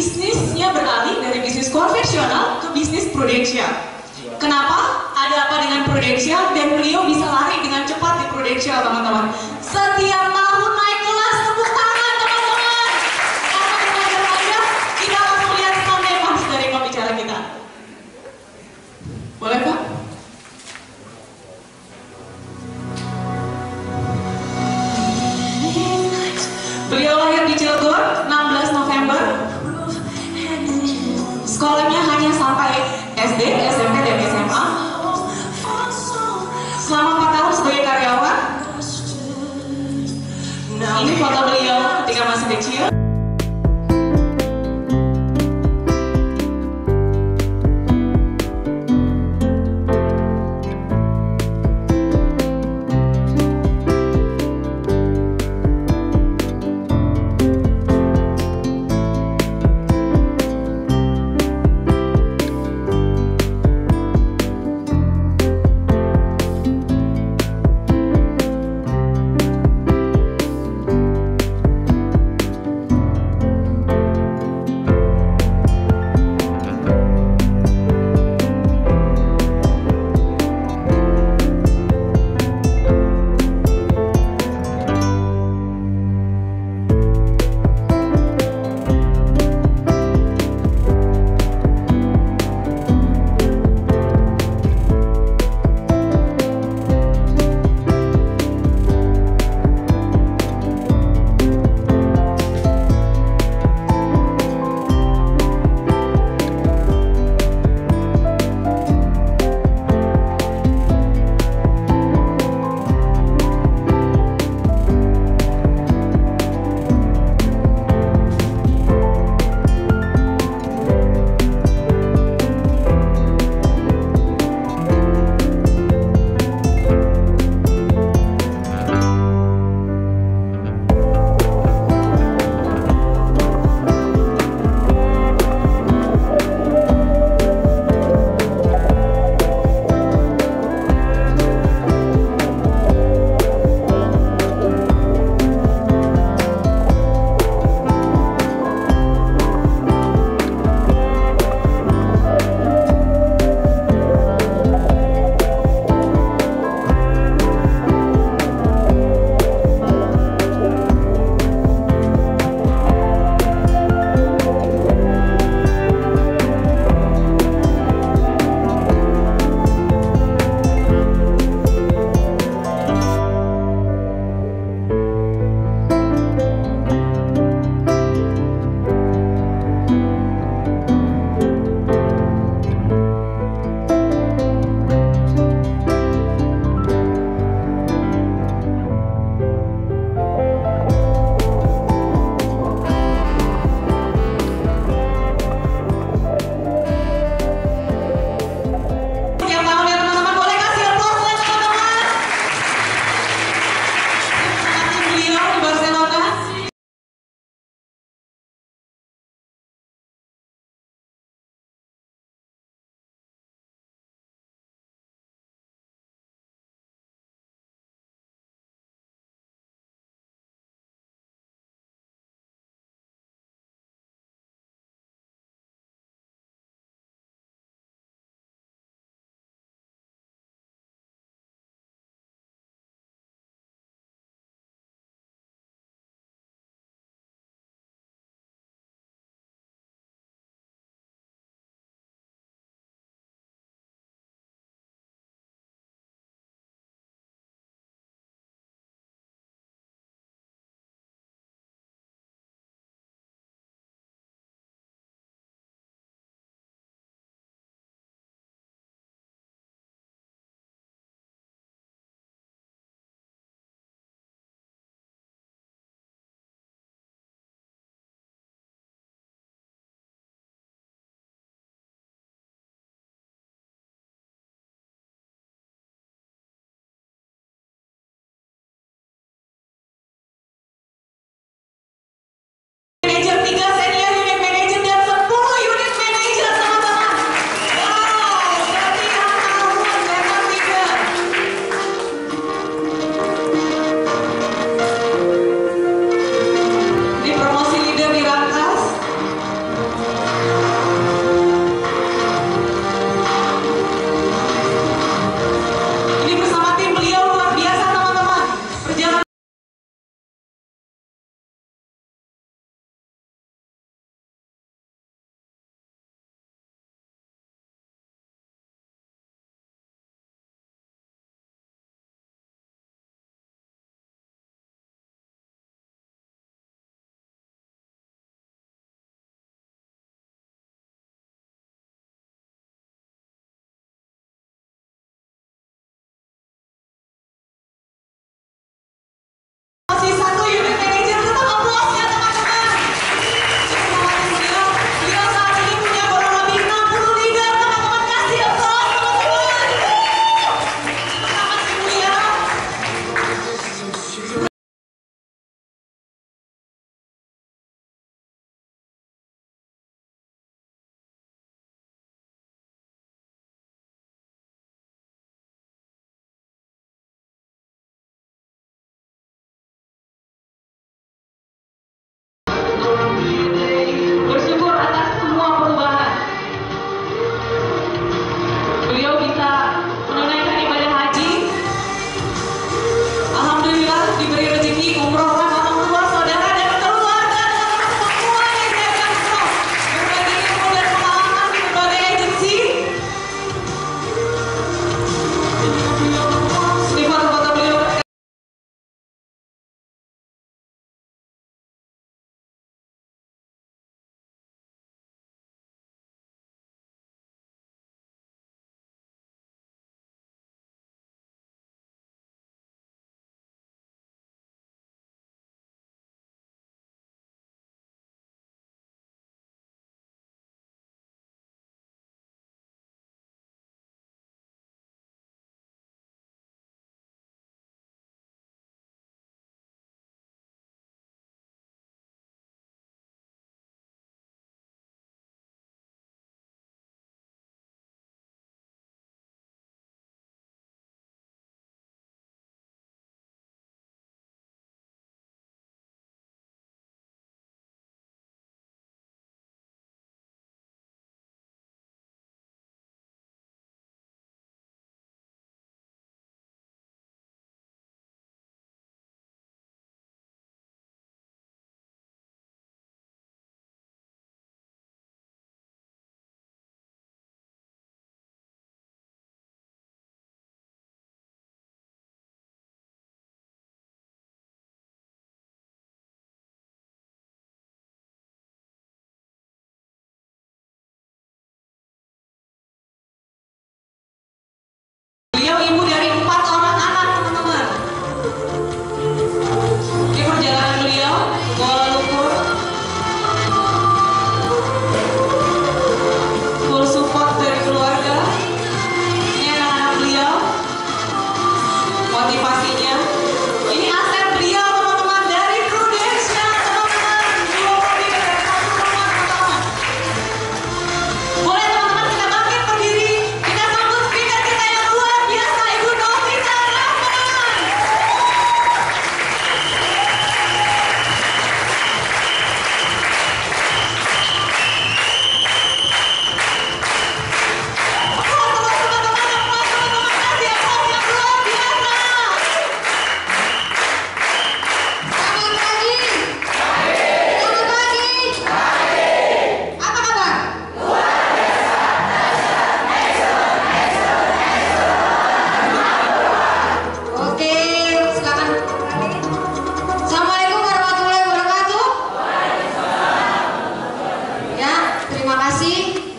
bisnisnya beralih dari bisnis konvensional ke bisnis prudensial. Kenapa? Ada apa dengan prudensial dan beliau bisa lari dengan cepat di prudensial, teman-teman. Setiap tahun naik kelas, tepuk tangan teman-teman. Karena belajar aja, kita langsung lihat sampai mas dari pembicara kita. Boleh Pak? Beliau lahir di Cilegon 16 November. Sekolahnya hanya sampai SD, SMP, dan SMA. Selama 4 tahun sebagai karyawan.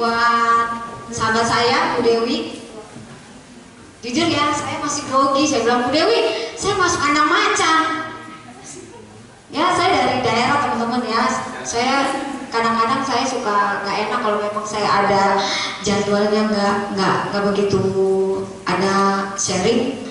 buat sahabat saya, Bu Dewi. Jujur ya, saya masih grogi. Saya bilang, Bu Dewi, saya masuk anak macan. Ya, saya dari daerah teman-teman ya. Saya kadang-kadang saya suka nggak enak kalau memang saya ada jadwalnya nggak begitu ada sharing.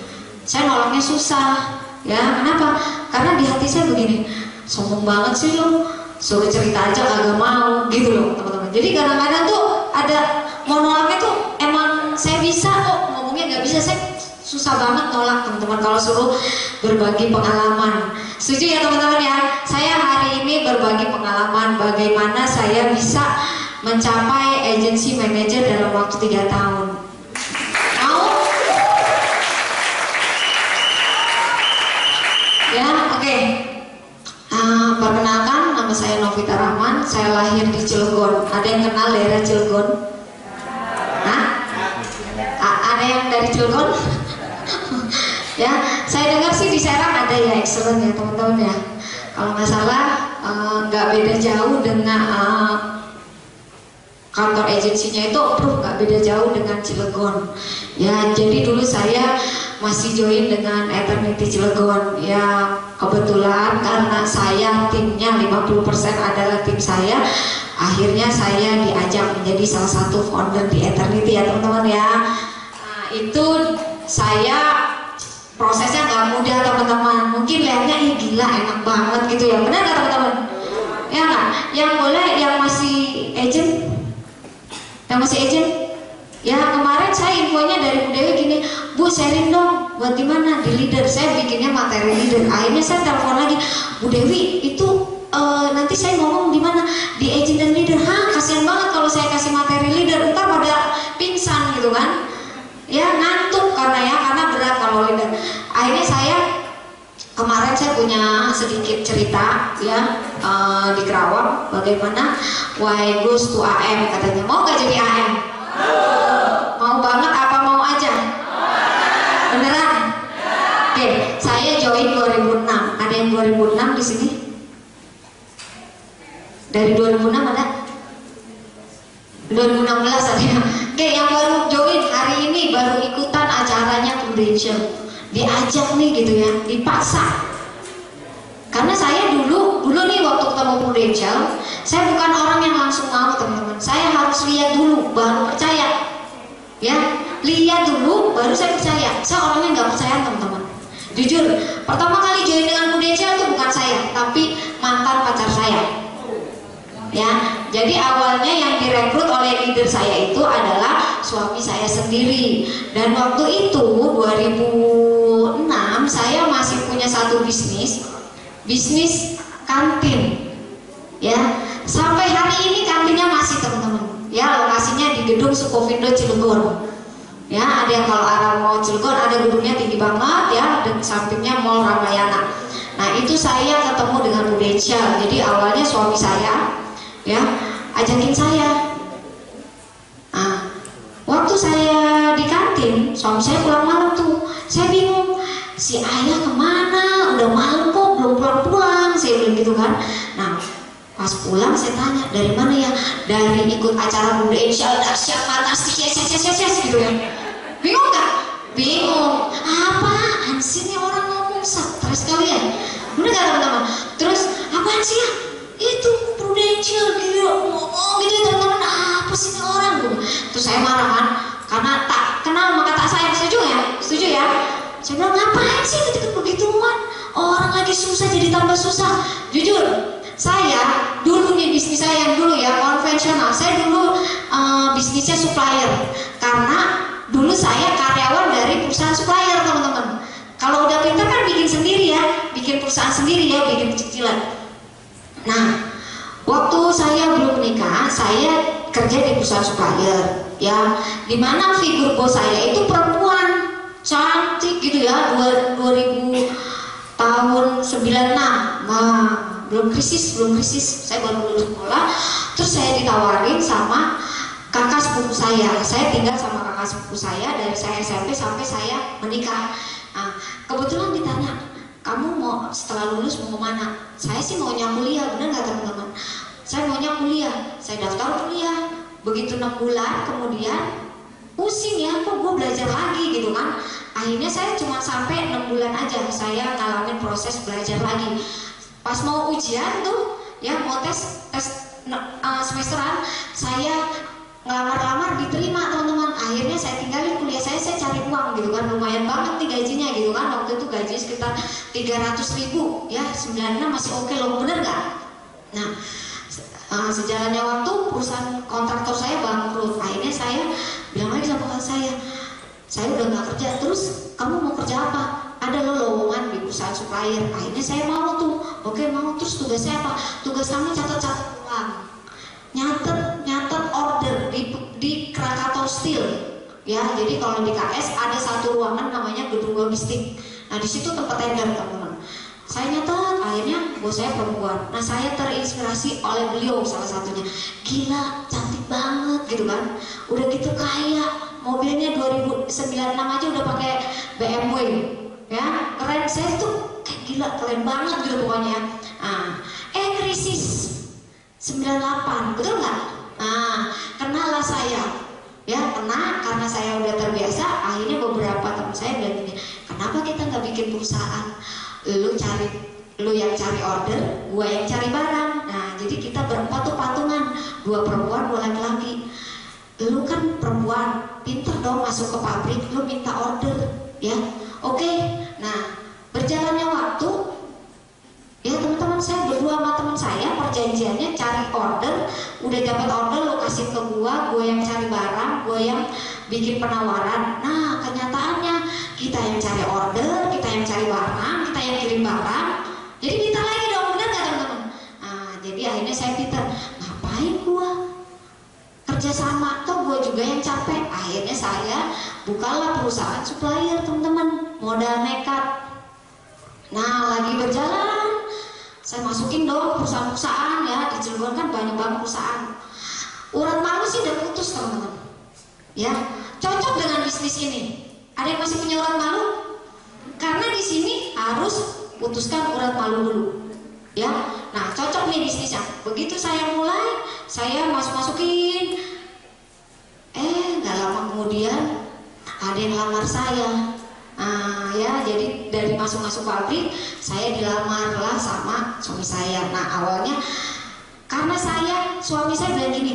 Saya nolaknya susah. Ya, kenapa? Karena di hati saya begini, sombong banget sih lo, suruh cerita aja kagak mau, gitu loh teman-teman. Jadi kadang-kadang tuh ada mau nolaknya tuh emang saya bisa kok, ngomongnya nggak bisa, saya susah banget nolak teman-teman kalau suruh berbagi pengalaman. Setuju ya teman-teman ya? Saya hari ini berbagi pengalaman bagaimana saya bisa mencapai agency manager dalam waktu 3 tahun. Mau? Ya, oke. Perkenalkan, nama saya Novita Rahman. Saya lahir di Cilegon. Ada yang kenal daerah Cilegon? Hah? Ada yang dari Cilegon? Ya, saya dengar sih di Serang ada ya, excellent ya teman-teman ya. Kalau nggak salah, nggak beda jauh dengan kantor agensinya itu, nggak beda jauh dengan Cilegon. Ya, jadi dulu saya masih join dengan Eternity Cilegon. Ya, kebetulan karena saya timnya 50% adalah tim saya, akhirnya saya diajak menjadi salah satu founder di Eternity ya teman-teman ya. Nah, itu saya prosesnya nggak mudah teman-teman. Mungkin lihatnya ih gila enak banget gitu ya, benar nggak teman-teman? Ya nggak? Yang boleh yang masih agent? Yang masih agent? Ya kemarin saya infonya dari Bu Dewi gini, Bu sharing dong buat di mana di leader. Saya bikinnya materi leader. Akhirnya saya telepon lagi, Bu Dewi itu nanti saya ngomong di mana, di agent dan leader. Hah, kasihan banget kalau saya kasih materi leader, entar pada pingsan gitu kan? Ya ngantuk karena berat kalau leader. Akhirnya saya kemarin saya punya sedikit cerita ya di Kerawang bagaimana why goes to AM katanya. Mau gak jadi AM? Mau banget apa mau aja? Beneran? Oke, saya join 2006. Ada yang 2006 di sini? Dari 2006 ada? 2016 ada ya? Oke, yang baru join hari ini, baru ikutan acaranya Prudential, diajak nih gitu ya, dipaksa. Karena saya dulu nih waktu ketemu Prudential, saya bukan orang yang langsung mau teman-teman. Saya harus lihat dulu baru percaya. Ya, lihat dulu baru saya percaya. Saya orangnya nggak percaya teman-teman. Jujur, pertama kali join dengan Prudential itu bukan saya, tapi mantan pacar saya. Ya, jadi awalnya yang direkrut oleh leader saya itu adalah suami saya sendiri. Dan waktu itu 2006 saya masih punya satu bisnis kantin. Ya, sampai hari ini kantinnya masih teman-teman. Ya, lokasinya di gedung Sukovindo Cilegon. Ya, ada yang kalau arah mau Cilegon ada gedungnya tinggi banget ya, dan sampingnya Mall Ramayana. Nah, itu saya ketemu dengan Prudential. Jadi awalnya suami saya ya ajakin saya. Nah, waktu saya di kantin, suami saya pulang malam tuh, saya bingung, si ayah kemana? Udah malam kok belum pulang-pulang, saya bilang gitu kan. Nah, pas pulang saya tanya, dari mana ya? Dari ikut acara Prudential, dahsyat fantastis, yes gitu ya. Bingung gak? Bingung. Apaan sih nih orang ngomong stres kali ya? Bener gak teman-teman? Terus apaan sih ya? Itu Prudential gitu ngomong gitu ya teman-teman, apa sih ini orang gitu. Terus saya marah kan, karena tak kenal maka tak sayang. Setuju ya? Saya bilang ngapain sih ikut begituan, orang lagi susah jadi tambah susah. Jujur, saya dulu nih bisnis saya yang dulu ya konvensional, saya dulu bisnisnya supplier. Karena dulu saya karyawan dari perusahaan supplier teman-teman. Kalau udah pintar kan bikin sendiri ya, bikin perusahaan sendiri ya, bikin cicilan. Nah, waktu saya belum menikah, saya kerja di perusahaan supplier, ya, dimana figur bos saya itu perempuan cantik gitu ya, 2000 tahun 96. Nah, belum krisis, saya baru lulus sekolah. Terus saya ditawarin sama kakak sepupu saya tinggal sama kakak sepupu saya dari saya SMP sampai saya menikah. Nah, kebetulan ditanya, kamu mau setelah lulus mau kemana? Saya sih maunya kuliah, bener nggak teman-teman? Saya maunya kuliah, saya daftar kuliah. begitu 6 bulan kemudian pusing ya, kok gue belajar lagi gitu kan. Akhirnya saya cuma sampai 6 bulan aja saya ngalamin proses belajar lagi. Pas mau ujian tuh ya, mau tes semesteran, saya ngelamar-lamar diterima teman-teman. Akhirnya saya tinggalin kuliah saya cari uang gitu kan, lumayan banget nih gajinya gitu kan. Waktu itu gaji sekitar 300.000 ya, 96 masih oke loh, bener nggak? Nah, sejalannya waktu perusahaan kontraktor saya bangkrut. Akhirnya saya bilang lagi sama kakak saya udah nggak kerja. Terus kamu mau kerja apa? Ada lo lowongan di perusahaan supplier. Akhirnya saya mau tuh, oke mau. Terus tugasnya apa? Tugas kamu catat-catat uang, nyatet order di Krakatau Steel ya. Jadi kalau di KS ada satu ruangan namanya gedung logistik. Nah di situ tempat tender teman-teman. Saya nyatet, akhirnya bos saya perempuan. Nah saya terinspirasi oleh beliau salah satunya. Gila, cantik banget gitu kan. Udah gitu kaya, mobilnya 2096 aja udah pakai BMW. Ya, keren. Saya tuh kayak gila, keren banget gitu pokoknya. Nah, krisis 98, betul nggak? Nah, kenalah saya. Ya, karena saya udah terbiasa. Akhirnya beberapa teman saya bilang gini, kenapa kita nggak bikin perusahaan? Lu yang cari order, gua yang cari barang. Nah, jadi kita berempat tuh patungan, 2 perempuan, 2 laki-laki. Lu kan perempuan, pinter dong masuk ke pabrik, lu minta order, ya. Oke. Nah, berjalannya waktu, ya teman-teman saya berdua sama teman saya perjanjiannya cari order, udah dapat order lo kasih ke gua yang cari barang, gua yang bikin penawaran. Nah, kenyataannya kita yang cari order, kita yang cari barang, kita yang kirim barang. Jadi kita lagi dong, bener nggak teman-teman? Nah, jadi akhirnya saya pinter, ngapain gua kerja sama, toh gua juga yang capek. Akhirnya saya bukalah perusahaan supplier teman-teman, modal nekat. Nah, lagi berjalan, saya masukin dong perusahaan-perusahaan ya, di Cilegon kan banyak banget perusahaan. Urat malu sih udah putus teman-teman. Ya, cocok dengan bisnis ini. Ada yang masih punya urat malu? Karena di sini harus putuskan urat malu dulu. Ya, nah cocok nih bisnisnya. Begitu saya mulai, saya masukin. Nggak lama kemudian ada yang lamar saya. Ya, jadi dari masuk pabrik saya dilamar lah sama suami saya. Nah, awalnya karena suami saya bilang gini,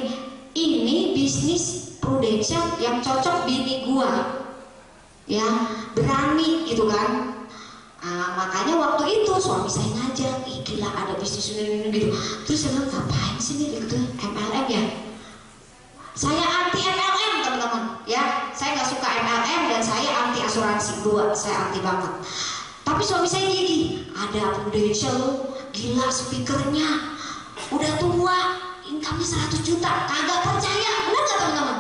ini bisnis prudensial yang cocok bini gua, ya berani gitu kan. Makanya waktu itu suami saya ngajak, ih gila ada bisnis ini gitu. Terus saya bilang, ngapain sih nih gitu, MLM ya. Saya anti MLM teman-teman ya, saya nggak suka MLM dan saya anti asuransi, dua saya anti banget. Tapi suami saya gini, ada Prudential, gila speakernya, udah tua, income-nya 100 juta, kagak percaya, benar nggak teman-teman?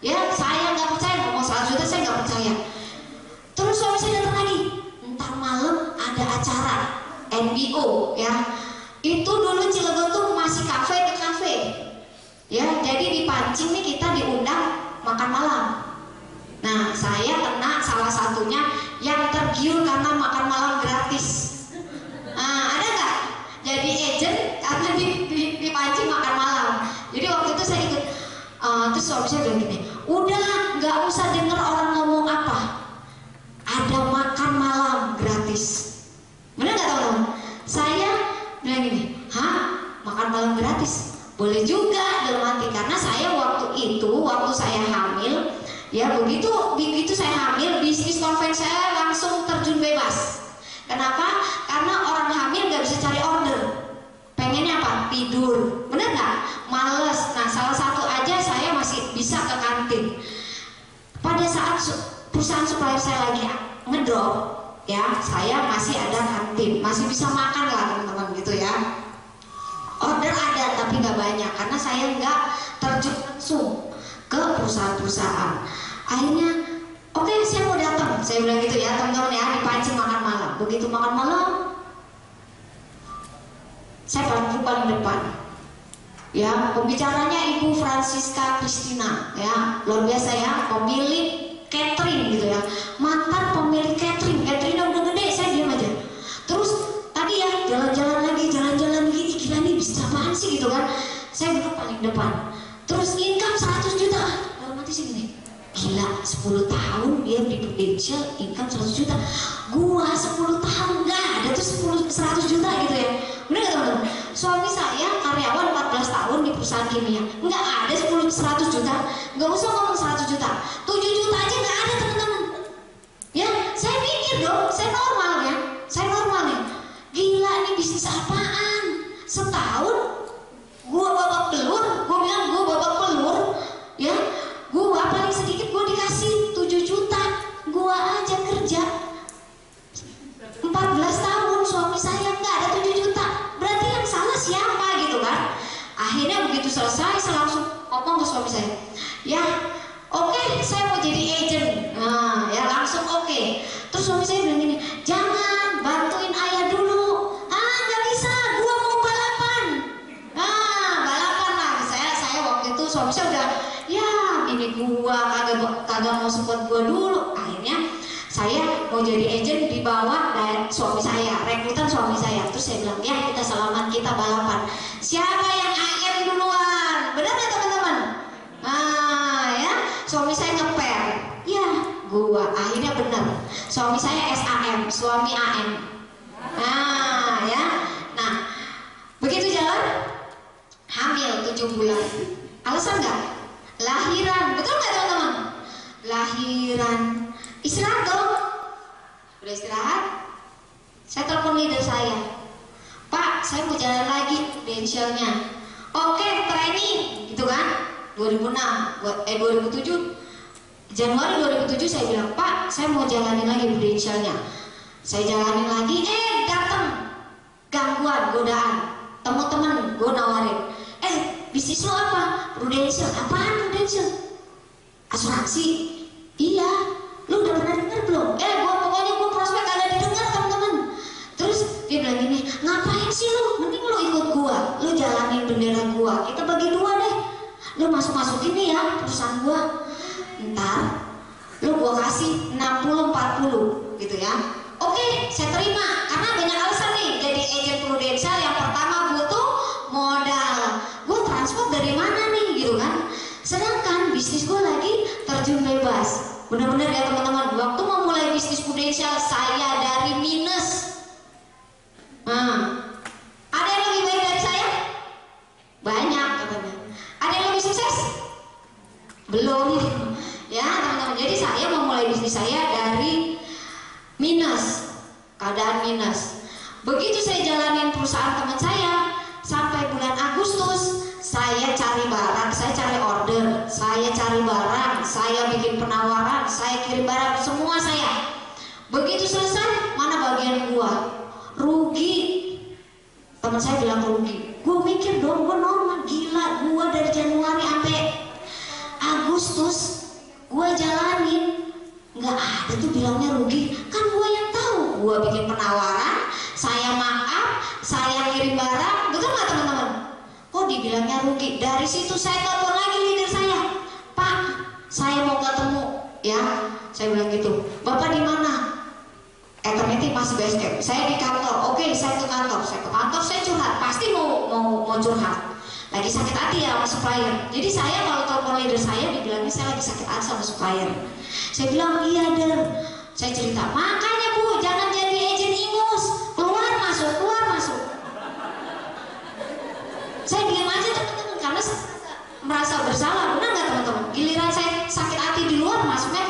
Ya saya nggak percaya, ngomong 100 juta saya nggak percaya. Terus suami saya datang lagi, ntar malam ada acara NBO ya, itu dulu Cilegon tuh masih kafe ke kafe. Ya, jadi dipancing nih kita diundang makan malam. Nah, saya kena salah satunya yang tergiur karena makan malam gratis. Nah, ada nggak? Jadi agent karena dipancing makan malam. Jadi waktu itu saya ikut. Terus suami saya bilang gini, udah nggak usah denger orang ngomong apa. Ada makan malam gratis. Bener nggak teman-teman? Saya bilang gini, hah? Makan malam gratis? Boleh juga dalam hati, karena saya waktu saya hamil ya, begitu saya hamil bisnis konvensi saya langsung terjun bebas. Kenapa? Karena orang hamil nggak bisa cari order, pengennya apa? Tidur, bener nggak? Males. Nah, salah satu aja saya masih bisa ke kantin. Pada saat perusahaan supplier saya lagi ngedrop ya, saya masih ada kantin, masih bisa makan lah teman-teman gitu ya. Order ada tapi nggak banyak karena saya nggak terjun langsung ke perusahaan-perusahaan. Akhirnya, oke, saya mau datang, saya bilang gitu ya teman-teman ya, dipancing makan malam. Begitu makan malam, saya paling depan. Ya, pembicaranya Ibu Francisca Christina, ya luar biasa ya, pemilik catering gitu ya, mantan pemilik cateringnya udah gede, saya diam aja. Terus tadi ya jalan-jalan lagi, gini, gila nih bisnis apaan sih gitu kan. Saya duduk paling depan. terus income 100 juta. Dalam hati sih gini, gila 10 tahun dia di Prudential income 100 juta. Gua 10 tahun nggak ada tuh 100 juta gitu ya. Bener gak teman-teman? Suami saya karyawan 14 tahun di perusahaan kimia, nggak ada 100 juta. Nggak usah ngomong 100 juta, 7 juta aja nggak ada teman-teman. Ya, saya mikir dong, saya normal ya, saya normal nih. Gila nih bisnis apaan? Setahun gua babak belur, gua bilang gua babak belur, ya. Gua paling sedikit gua dikasih 7 juta, gua aja kerja 14 tahun, suami saya nggak ada 7 juta. Berarti yang salah siapa gitu kan? Akhirnya begitu selesai, saya langsung ngomong ke suami saya, ya oke, saya mau jadi agent. Nah, ya langsung oke. Terus suami saya bilang gini, jangan bantuin ayah dulu. Ah, nggak bisa, gua mau balapan. Nah, balapan lah. Saya waktu itu suami saya udah, ya ini gua kagak mau support gua dulu. Akhirnya saya mau jadi agent di bawah dari suami saya, rekrutan suami saya. Terus saya bilang, ya kita selamat, kita balapan. Siapa yang AM duluan? Benar nggak teman-teman? Nah, ya suami saya ngeper, ya gua. Akhirnya benar, suami saya SAM, suami AM. Nah, ya, nah begitu jalan, hamil 7 bulan. Alasan nggak? Lahiran, betul nggak teman-teman? Lahiran, istirahat dong. Udah istirahat, saya telepon leader saya, Pak, saya mau jalan lagi Prudentialnya. Oke, training, gitu kan? 2007 Januari 2007 saya bilang, Pak, saya mau jalanin lagi Prudentialnya. Saya jalanin lagi, datang gangguan, godaan, teman-teman gue nawarin, bisnis lo apa? Prudential. Apaan Prudential? Asuransi. Iya. Lu udah pernah dengar belum? Pokoknya gue prospek ada didengar teman-teman. Terus dia bilang gini, ngapain sih lu? Mending lu ikut gua, lu jalanin bendera gua, kita bagi 2 deh. Lu masuk-masukin nih ya perusahaan gua. Ntar lu gua kasih 60-40 gitu ya. Oke, saya terima karena banyak alasan nih jadi agent Prudential. Yang pertama butuh modal. Gua transport dari mana nih gitu kan? Sedangkan bisnis gua lagi terjun bebas. Benar-benar ya teman-teman, waktu mau mulai bisnis Prudential saya dari minus. Ada yang lebih baik dari saya? Banyak katanya. Ada yang lebih sukses? Belum. Ya teman-teman, jadi saya memulai bisnis saya dari minus, keadaan minus. Begitu saya jalanin perusahaan teman saya, sampai bulan Agustus saya cari barang, saya cari order, saya cari barang, saya bikin penawaran, saya kirim barang, semua saya. Begitu selesai, mana bagian gua? Rugi. Teman saya bilang rugi. Gua mikir dong, gua normal, gila, gua dari Januari sampai Agustus gua jalanin, nggak ada tuh bilangnya rugi. Kan gua yang tahu, gua bikin penawaran, saya markup, saya kirim barang, betul nggak teman-teman? Kok dibilangnya rugi? Dari situ saya telepon lagi leader saya, Pak, saya mau ketemu, ya. Saya bilang gitu. Bapak di mana? Ternyata masih base camp. Saya di kantor. Oke, saya ke kantor. Saya ke kantor, saya curhat. Pasti mau curhat. Lagi sakit hati ya sama supplier. Jadi saya kalau telepon leader saya dibilangnya saya lagi sakit hati sama supplier. Saya bilang iya der. Saya cerita, makanya Bu, jangan jadi agent ingus. Keluar masuk, keluar masuk. Saya diam aja teman-teman karena merasa bersalah. Benar nggak teman-teman? Giliran saya sakit hati di luar, masuknya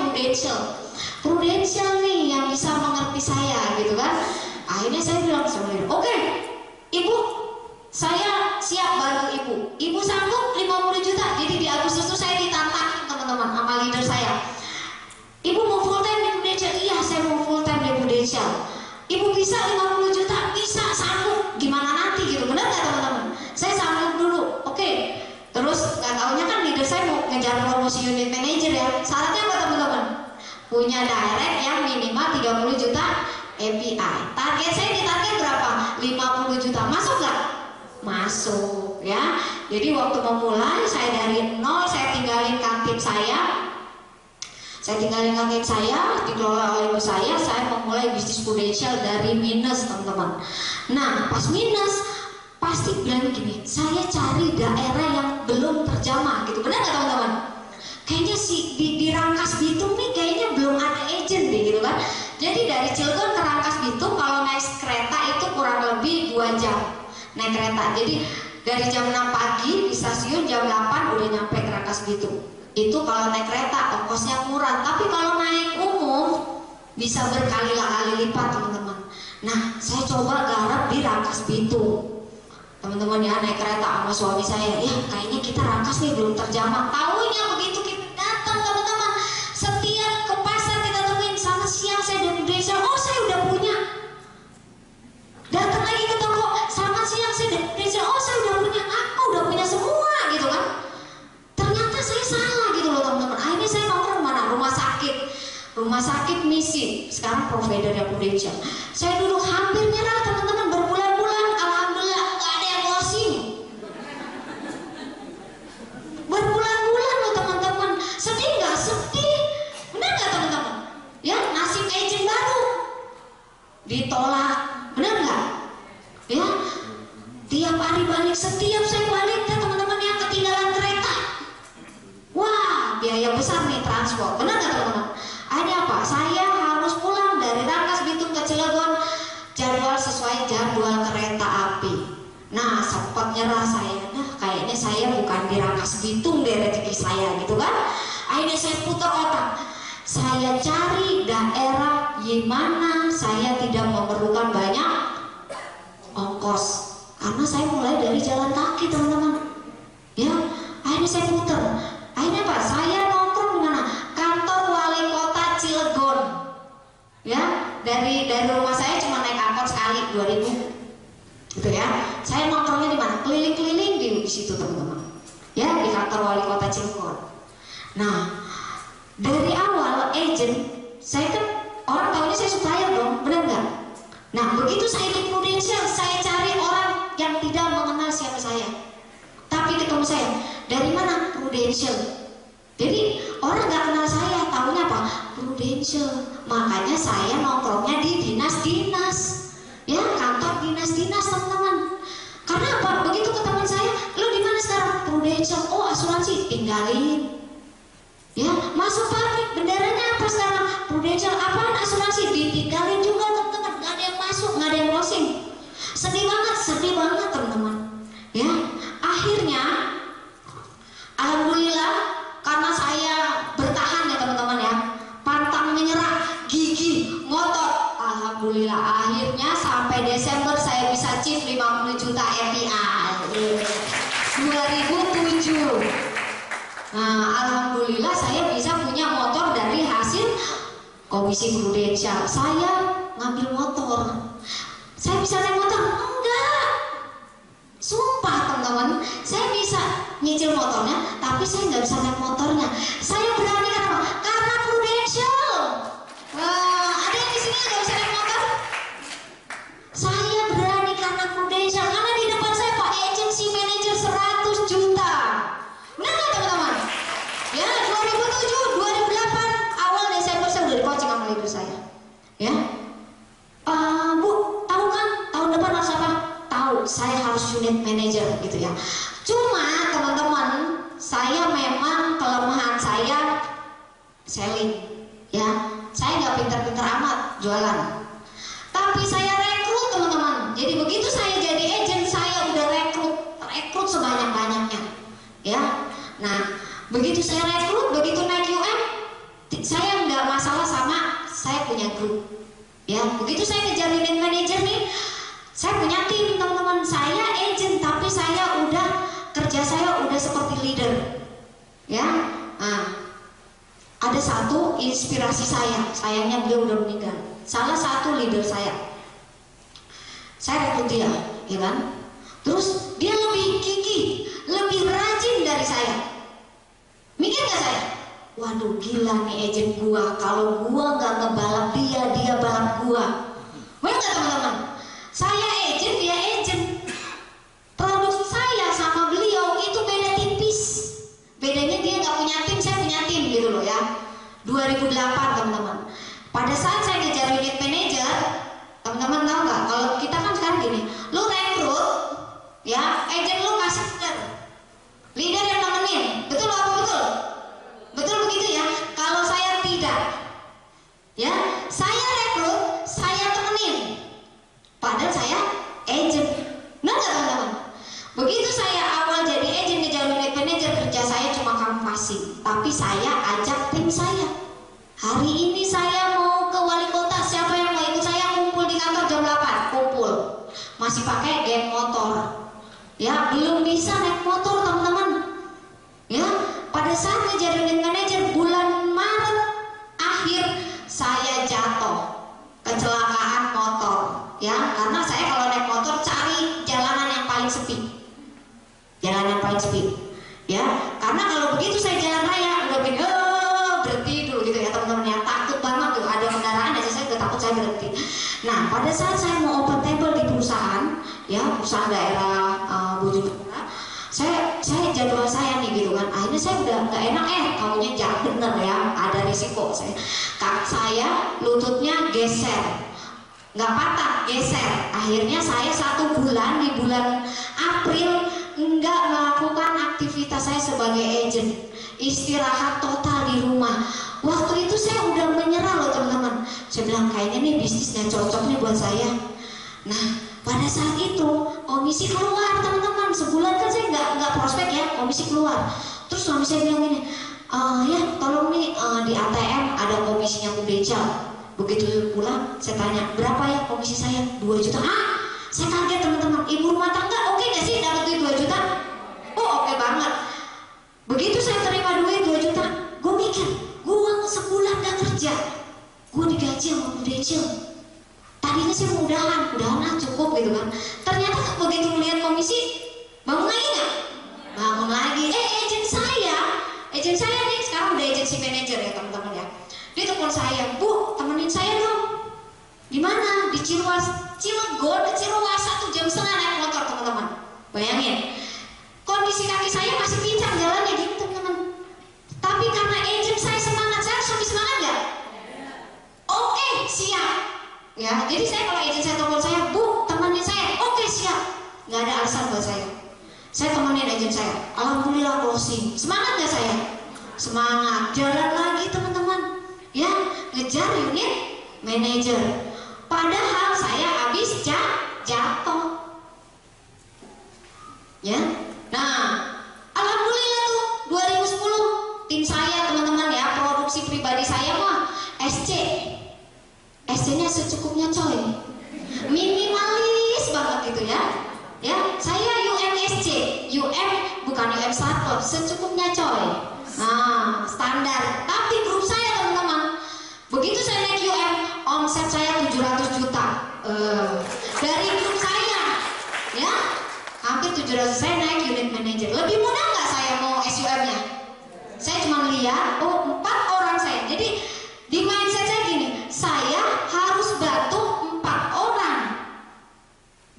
Prudential nih yang bisa mengerti saya gitu kan. Akhirnya saya bilang sebenarnya, oke, Ibu, saya siap bantu Ibu. Ibu sanggup 50 juta. Jadi di Agustus itu saya ditantang teman-teman sama leader saya. Ibu mau full time di Prudential? Iya, saya mau full time di Prudential. Ibu bisa 50 juta? Bisa, sanggup. Gimana nanti gitu? Benar nggak teman-teman? Saya sanggup dulu. Oke. Terus nggak taunya kan leader saya mau ngejar promosi unit manager ya. Syaratnya apa teman-teman? Punya direct yang minimal 30 juta API. Target saya di target berapa? 50 juta. Masuk nggak? Masuk ya. Jadi waktu memulai saya dari nol, saya tinggalin kantin saya. Dikelola oleh ibu saya memulai bisnis Prudential dari minus teman-teman. Nah pas minus pasti bilang gini, saya cari daerah yang belum terjamah gitu. Benar nggak teman-teman? Kayaknya di Rangkas Bitung nih kayaknya belum ada agent deh gitu kan. Jadi dari Cilegon ke Rangkas Bitung kalau naik kereta itu kurang lebih 2 jam naik kereta. Jadi dari jam 6 pagi di stasiun, jam 8 udah nyampe ke Rangkas Bitung. Itu kalau naik kereta ongkosnya murah, tapi kalau naik umum bisa berkali-kali lipat teman-teman. Nah, saya coba garap di Rangkas Bitung. Teman-teman ya, naik kereta sama suami saya, ya kayaknya kita Rangkas nih belum terjamah. Taunya begitu kita datang teman-teman, setiap ke pasar kita temuin, selamat siang saya dari Indonesia, oh saya udah punya. Datang lagi ke toko, selamat siang saya dari Indonesia, oh saya udah punya, aku udah punya semua gitu kan. Ternyata saya salah gitu loh teman-teman. Akhirnya saya nongkrong mana? Rumah sakit Misi, sekarang providernya Prudential. Saya duduk hampir nyerah teman-teman, berbulan-bulan, alhamdulillah nggak ada yang closing. Berbulan-bulan loh teman-teman. Sedih nggak? Sedih. Benar nggak teman-teman? Ya, nasib agent baru ditolak. Benar nggak? Ya, tiap hari balik, setiap saya balik ya teman-teman yang ketinggalan kereta. Wah, biaya besar nih transport. Benar nggak teman-teman? Akhirnya apa? Saya harus pulang dari Rangkas Bitung ke Cilegon, jadwal sesuai jadwal kereta api. Nah, sempat nyerah saya. Nah, kayaknya saya bukan di Rangkas Bitung deh rezeki saya gitu kan. Akhirnya saya putar otak. Saya cari daerah gimana saya tidak memerlukan banyak ongkos. Karena saya mulai dari jalan kaki teman-teman. Ya, akhirnya saya putar. Akhirnya apa? Saya nongkrong di mana? Kantor Wali Kota Cilegon. Ya, dari rumah saya cuma naik angkot sekali 2000. Gitu ya. Saya nongkrongnya di mana? Keliling-keliling di situ teman-teman. Ya, di kantor Wali Kota Cilegon. Nah, dari awal agent, saya kan orang tahunya saya supplier dong, benar nggak? Nah, begitu saya di Prudential, saya cari orang yang tidak mengenal siapa saya. Tapi ketemu saya, dari mana? Prudential. Jadi orang nggak kenal saya, tahunya apa? Prudential. Makanya saya nongkrongnya di dinas-dinas, ya kantor dinas-dinas teman-teman. Karena apa? Begitu ke teman saya, lo di mana sekarang? Prudential. Oh asuransi, tinggalin. Ya masuk pabrik, benderanya apa sekarang? Prudential. Apaan asuransi? Ditinggalin juga teman-teman. Nggak ada yang masuk, nggak ada yang closing. Sedih banget teman-teman. Ya akhirnya, alhamdulillah. Karena saya bertahan ya teman-teman ya, pantang menyerah, gigih, ngotot. Alhamdulillah akhirnya sampai Desember saya bisa chief 50 juta RTA 2007. Nah alhamdulillah saya bisa punya motor dari hasil komisi Prudential. Saya ngambil motor. Saya bisa naik motor? Enggak. Sumpah teman-teman, saya bisa nyicil motornya, tapi saya nggak bisa naik motornya. Saya berani karena apa? Karena Prudential. Ada yang di sini nggak bisa naik motor? Saya berani karena Prudential, karena di depan saya Pak agency manager 100 juta. Benar nggak teman-teman? Ya 2007, 2008 awal Desember saya udah di coaching sama ibu saya. Ya, Bu, tahu kan tahun depan harus apa? Tahu, saya harus unit manager gitu ya. Cuma teman-teman, saya memang kelemahan saya selling, ya. Saya nggak pintar-pintar amat jualan. Tapi saya rekrut teman-teman. Jadi begitu saya jadi agent, saya udah rekrut sebanyak-banyaknya, ya. Nah, begitu saya rekrut, begitu naik UM, saya nggak masalah sama saya punya grup, ya. Begitu saya kejar unit manager nih. Saya punya tim teman-teman, saya agent tapi saya udah kerja saya udah seperti leader, ya. Nah, ada satu inspirasi saya, sayangnya beliau udah meninggal. Salah satu leader saya rekrut dia, ya kan? Terus dia lebih gigih, lebih rajin dari saya. Mikir nggak saya? Waduh gila nih agent gua, kalau gua nggak ngebalap dia balap gua. Benar nggak teman-teman? Saya agent, dia agent. Produksi saya sama beliau itu beda tipis. Bedanya dia nggak punya tim, saya punya tim gitu loh ya. 2008 teman-teman. Pada saat saya kejar unit manager, teman-teman tahu nggak? Kalau kita kan sekarang gini, lu rekrut, ya, agent lu kasih order. Leader yang nemenin, betul apa betul? Betul begitu ya. Kalau saya tidak, ya saya rekrut, saya temenin, padahal saya agent. Benar nggak teman-teman? Begitu saya awal jadi agent di Jalur Unit Manager, kerja saya cuma kampasi, tapi saya ajak tim saya. Hari ini saya mau ke wali kota, siapa yang mau ikut saya? Kumpul di kantor jam 8, kumpul. Masih pakai geng motor. Ya, belum bisa naik motor teman-teman. Ya, pada saat menjadi unit manager bulan Maret akhir saya jatuh, kecelakaan motor. Ya, karena saya kalau naik motor cari jalanan yang paling sepi. Jalan yang paling sepi. Ya, karena kalau begitu saya jalan raya udah berhenti dulu gitu ya teman-teman ya. Takut banget tuh, ada kendaraan aja saya udah takut, saya berhenti. Nah, pada saat saya mau open table di perusahaan, ya perusahaan daerah Bojonegoro, saya jadwal saya nih gitu kan. Akhirnya saya udah nggak enak, kamunya jarak bener ya, ada risiko saya lututnya geser, nggak patah, geser. Akhirnya saya 1 bulan, di bulan April nggak melakukan aktivitas saya sebagai agent, istirahat total di rumah. Waktu itu saya udah menyerah loh teman-teman. Saya bilang kayaknya nih bisnis nggak cocok nih buat saya. Nah, pada saat itu komisi keluar teman-teman. Sebulan kan saya nggak prospek ya, komisi keluar. Terus suami saya bilang ini, ya tolong nih di ATM ada komisinya Bu Becal. Begitu pulang saya tanya berapa ya komisi saya? 2 juta. Saya kaget teman-teman. Ibu rumah tangga oke nggak sih dapat duit 2 juta? Oh oke banget. Begitu saya terima duit 2 juta, gue mikir, gue sebulan gak kerja, gue digaji sama Bu Decil. Tadinya saya mudahan cukup gitu kan. Ternyata begitu melihat komisi, bangun lagi nggak? Bangun lagi. Agent saya nih sekarang udah agency manager ya teman-teman ya. Dia telepon saya, Bu, temenin saya dong. Di mana? Di Cilegon ke Ciroas 1 jam setengah naik motor teman-teman. Bayangin, kondisi kaki saya masih pincang jalannya gitu teman-teman. Tapi karena agent saya semangat, saya harus lebih semangat nggak? Oke, siap. Ya, jadi saya kalau agent saya telepon saya, Bu, temenin saya. Oke, siap. Nggak ada alasan buat saya. Saya temenin agent saya. Alhamdulillah closing. Semangat nggak saya? Semangat. Jalan lagi teman-teman. Ya, ngejar unit manager. Padahal saya habis jatuh. Ya. Nah, alhamdulillah tuh 2010 tim saya teman-teman ya, produksi pribadi saya mah SC-nya secukupnya coy. Minimalis banget gitu ya. Ya, saya UMSC, bukan UM Startup, secukupnya coy. Nah, standar. Tapi grup saya teman-teman, begitu saya naik UM, omset saya 700 juta. Dari grup saya, ya, hampir 700. Saya naik unit manager. Lebih mudah nggak saya mau SUM-nya? Saya cuma lihat, 4 orang saya. Jadi di mindset saya gini, saya harus bantu 4 orang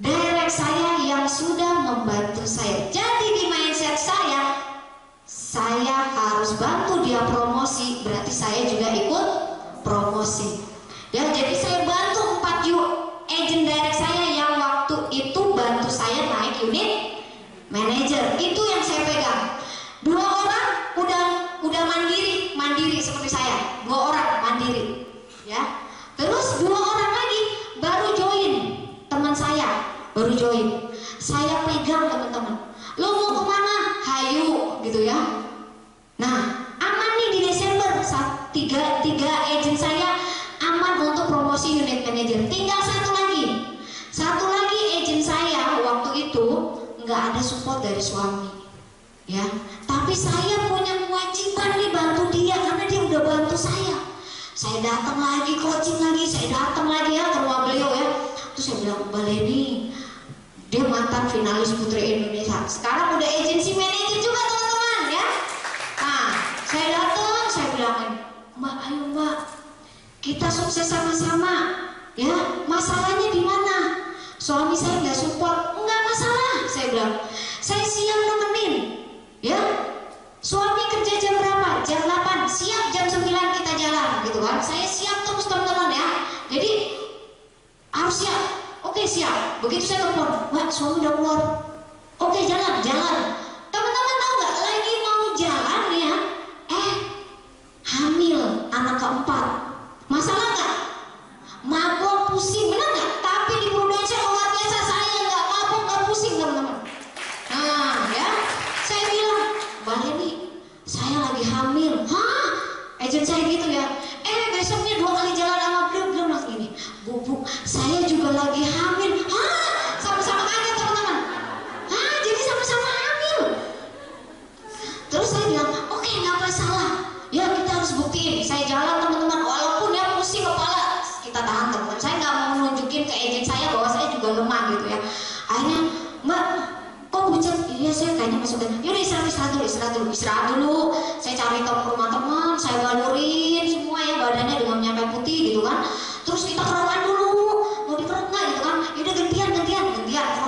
direct saya yang sudah membantu saya. Jadi di mindset saya harus bantu dia promosi, berarti saya juga ikut promosi. Ya, jadi saya bantu 4 agent direct saya yang waktu itu bantu saya naik unit manager. Itu yang saya pegang. 2 orang udah mandiri seperti saya. 2 orang mandiri. Ya. Terus 2 orang lagi baru join, teman saya baru join. Saya pegang teman-teman. Lo mau kemana? Hayu gitu ya. Nah, aman nih di Desember. 3 agent saya aman untuk promosi unit manager. Tinggal satu lagi agent saya waktu itu nggak ada support dari suami, ya. Tapi saya punya kewajiban nih bantu dia karena dia udah bantu saya. Saya datang lagi coaching lagi, ya ke rumah beliau ya. Terus saya bilang, Mbak Leni, dia mantan finalis Putri Indonesia, sekarang udah agency manager juga teman-teman ya. Nah, saya datang, saya bilang, Mbak, ayo Mbak, kita sukses sama-sama. Ya, masalahnya di mana? Suami saya nggak support. Nggak masalah, saya bilang. Saya siap nemenin. Ya, suami kerja jam berapa? Jam 8. Siap jam 9 kita jalan, gitu kan? Saya siap terus teman-teman ya. Jadi harus siap. Oke, siap. Begitu saya telepon, Mbak, suami udah keluar. Oke, jalan. Teman-teman tahu nggak agent saya gitu ya. Besoknya 2 kali jalan sama beliau mas gini, Bu, saya juga lagi hamil. Hah? Sama-sama kaget teman-teman. Hah? Jadi sama-sama hamil. Terus saya bilang, oke, nggak masalah. Ya kita harus buktiin. Saya jalan teman-teman, walaupun ya pusing kepala, kita tahan teman-teman. Saya nggak mau nunjukin ke agent saya bahwa saya juga lemah gitu ya. Akhirnya, Mbak, kok pucat? Iya saya kayaknya masukin. Yaudah istirahat dulu. Saya cari tahu rumah teman, saya balurin semua ya badannya dengan minyak putih gitu kan. Terus kita kerokan dulu, mau dikerok nggak gitu kan? Yaudah gantian,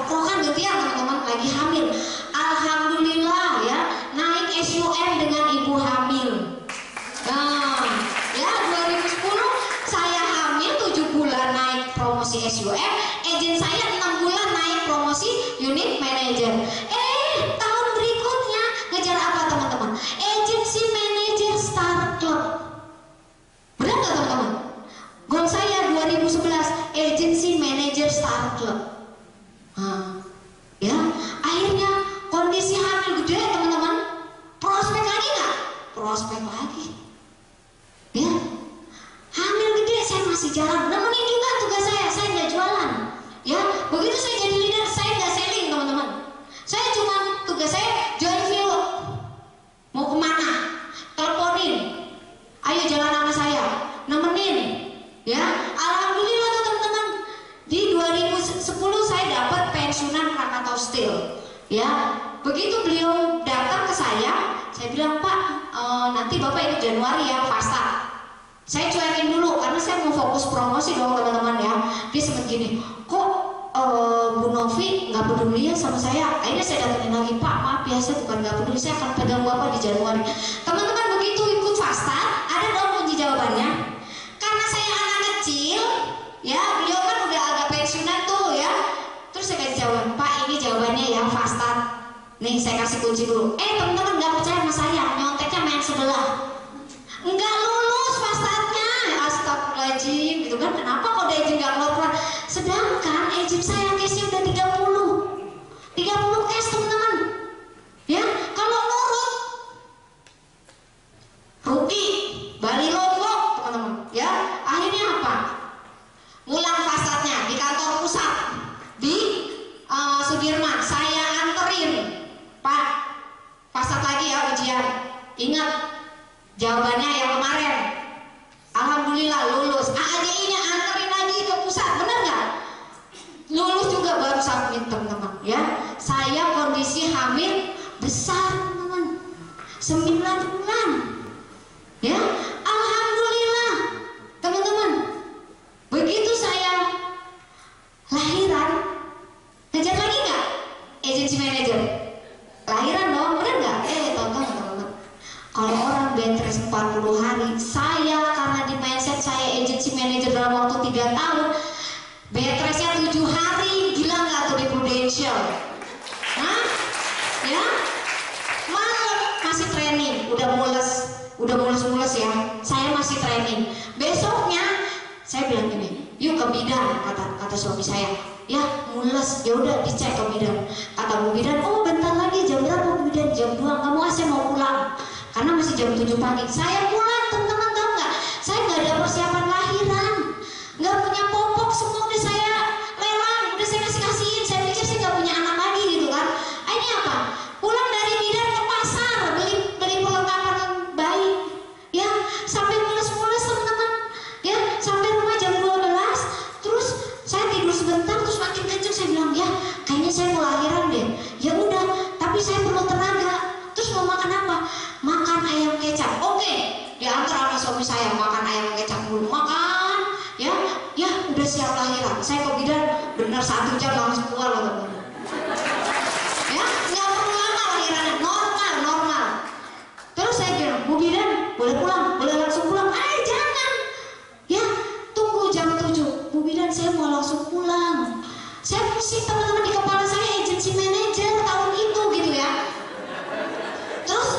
kerokan gantian teman-teman, lagi hamil. Alhamdulillah ya, naik SUM dengan ibu hamil. Nah, ya 2010 saya hamil 7 bulan naik promosi SUM, agent saya 6 bulan naik promosi unit manager. Tahun berikutnya ngejar apa teman-teman? Agency manager Star Club. Benar nggak teman-teman? Goal saya 2011 agency manager Star Club. Ya, akhirnya kondisi hamil gede teman-teman. Prospek lagi nggak? Prospek lagi. Ya, hamil gede saya masih jarang nemenin juga tugas saya nggak jualan. Ya, begitu saya jadi leader saya nggak selling teman-teman. Saya cuma tugas saya join vlog. Mau kemana? Teleponin. Ayo jalan sama saya, nemenin. Ya, alhamdulillah tuh teman-teman. Di 2010 saya dapat pensiunan Krakatau Steel. Ya, begitu beliau datang ke saya bilang Pak, nanti Bapak ikut Januari ya Fasta. Saya cuekin dulu karena saya mau fokus promosi dong teman-teman ya. Dia sempat gini, kok Bu Novi nggak peduli ya sama saya. Akhirnya saya datangin lagi, Pak maaf ya saya bukan nggak peduli, saya akan pegang Bapak di Januari. Teman-teman begitu ikut Fasta, ada dong kunci jawabannya. Karena saya anak kecil, ya beliau kan udah agak pensiunan tuh ya. Terus saya kasih jawaban, Pak ini jawabannya ya Fasta. Nih saya kasih kunci dulu. Teman-teman nggak percaya sama saya, nyonteknya main sebelah. Nggak lulus Fastatnya, astagfirullahaladzim gitu kan. Kenapa kok dia agent nggak keluar-keluar? Sedangkan agent saya case-nya udah 30 case teman-teman. Ya, kalau nurut rugi, Bali Lombok teman-teman. Ya, akhirnya apa? Ngulang Fastatnya di kantor pusat di Sudirman. Saya anterin, Pak, Fastat lagi ya ujian. Ingat jawabannya yang kemarin. Alhamdulillah lulus. AADI-nya anterin lagi ke pusat, bener nggak? Lulus juga baru submit teman-teman. Ya, saya kondisi hamil besar teman-teman, 9 bulan. Ya, alhamdulillah teman-teman. Begitu saya lahiran, ngejar lagi nggak? Agency manager. Lahiran dong, bener nggak? Tonton teman-teman. Kalau orang bed rest 40 hari, saya karena di mindset saya agency manager dalam waktu 3 tahun, bed restnya 7 hari, gila nggak tuh di Prudential? Hah? Ya? Malam masih training, udah mulus ya. Saya masih training. Besoknya saya bilang gini, yuk ke bidan, kata suami saya. Ya mules, ya udah dicek ke bidan. Kata Bu Bidan, oh bentar lagi jam berapa Bu Bidan? Jam 2, nggak mau, saya mau pulang. Karena masih jam 7 pagi. Saya pulang, teman-teman tahu nggak? Saya nggak ada persiapan lahiran, nggak punya popok, semua udah saya lelang, udah saya kasihin. Saya pikir saya nggak punya anak lagi gitu kan. Ini apa? Pulang dari bidan ke pasar, beli perlengkapan bayi. Ya sampai mules-mules teman-teman. Ya sampai rumah jam 12. Terus saya tidur sebentar, terus makin kenceng. Saya bilang ya kayaknya saya mau lahiran deh. Ya udah, tapi saya perlu tenaga. Terus mau makan apa? Makan ayam kecap. Oke, diantar sama suami saya makan ayam kecap dulu. Makan, ya udah siap lahiran. Saya ke bidan bener 1 jam langsung keluar loh teman-teman. Ya, nggak perlu lama lahirannya, normal. Terus saya bilang, Bu Bidan boleh pulang, boleh langsung pulang. Jangan. Ya, tunggu jam 7. Bu Bidan saya mau langsung pulang. Saya pusing teman-teman, di kepala saya agency manager tahun itu gitu ya. Terus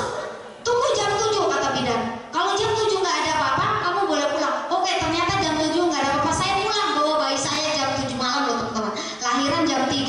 tunggu jam 7 kata bidan. Kalau jam 7 nggak ada apa-apa, kamu boleh pulang. Oke, ternyata jam 7 nggak ada apa-apa. Saya pulang bawa bayi saya jam 7 malam loh teman-teman. Lahiran jam 3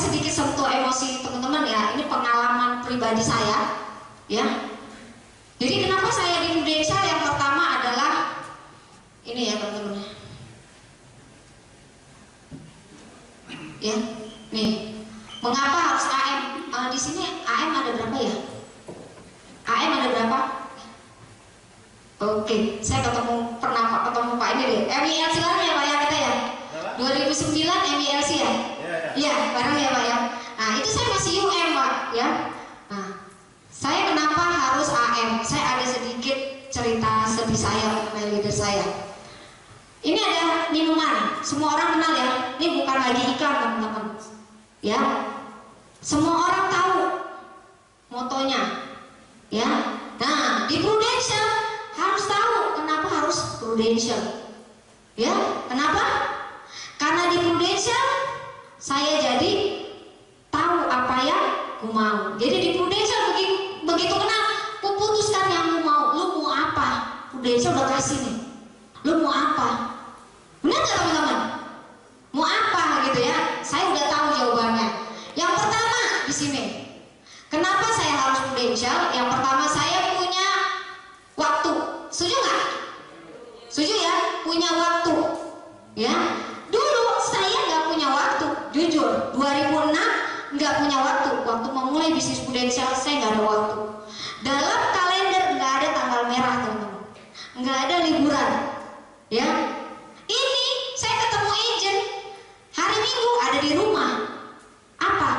sedikit sentuh emosi teman-teman ya. Ini pengalaman pribadi saya, ya. Jadi kenapa saya di Prudensial? Yang pertama adalah ini ya teman-teman. Ya, nih. Mengapa harus AM? Di sini AM ada berapa ya? AM ada berapa? Oke, saya pernah ketemu Pak ini deh. MIL sekarang ya Pak ya kita ya. 2009 MILC ya? Iya, bareng ya Pak ya. Nah itu saya masih UM Pak ya. Nah, saya kenapa harus AM? Saya ada sedikit cerita sedih saya mengenai leader saya. Ini ada minuman, semua orang kenal ya. Ini bukan lagi iklan teman-teman. Ya, semua orang tahu motonya. Ya, nah di Prudensial harus tahu kenapa harus Prudensial. Ya, kenapa? Karena di Prudensial saya jadi tahu apa yang ku mau. Jadi di Prudensial begitu kenal, ku putuskan yang ku mau. Lu mau apa? Prudensial udah kasih nih. Lu mau apa? Benar nggak teman-teman? Mau apa gitu ya? Saya udah tahu jawabannya. Yang pertama di sini, kenapa saya harus Prudensial? Yang pertama saya punya waktu. Setuju nggak? Setuju ya? Punya waktu. Ya. Dulu saya nggak punya waktu, jujur. 2006 nggak punya waktu. Waktu memulai bisnis Prudensial saya nggak ada waktu. Dalam kalender nggak ada tanggal merah teman-teman, nggak ada liburan. Ya, ini saya ketemu agent hari Minggu ada di rumah. Apa?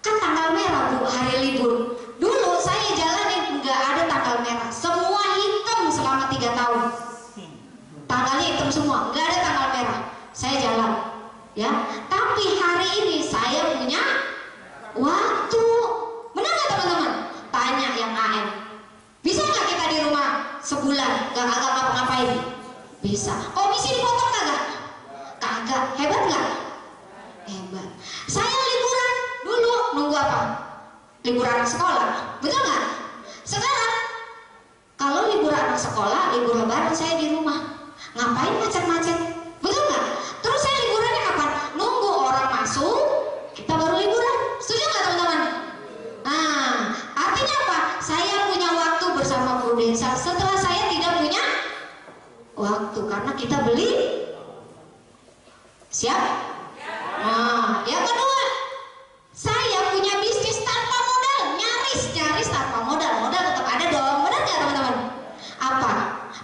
Kan tanggal merah Bu, hari libur. Dulu saya jalanin nggak ada tanggal merah, semua hitam selama 3 tahun. Tanggalnya hitam semua, nggak ada tanggal merah. Saya jalan, ya. Tapi hari ini saya punya waktu. Benar nggak teman-teman? Tanya yang AM. Bisa nggak kita di rumah sebulan nggak agak ngapa-ngapain? Bisa. Komisi dipotong kagak? Kagak. Hebat nggak? Hebat. Saya liburan dulu nunggu apa? Liburan anak sekolah. Betul nggak? Sekarang kalau liburan anak sekolah, libur lebaran saya di rumah. Ngapain macet-macet? Betul nggak? Terus saya liburannya kapan? Nunggu orang masuk, kita baru liburan. Setuju nggak teman-teman? Nah, artinya apa? Saya punya waktu bersama Prudensial setelah saya tidak punya waktu karena kita beli. Siap? Nah, yang kedua, saya punya bisnis tanpa modal, nyaris tanpa modal. Modal tetap ada dong, benar nggak teman-teman? Apa?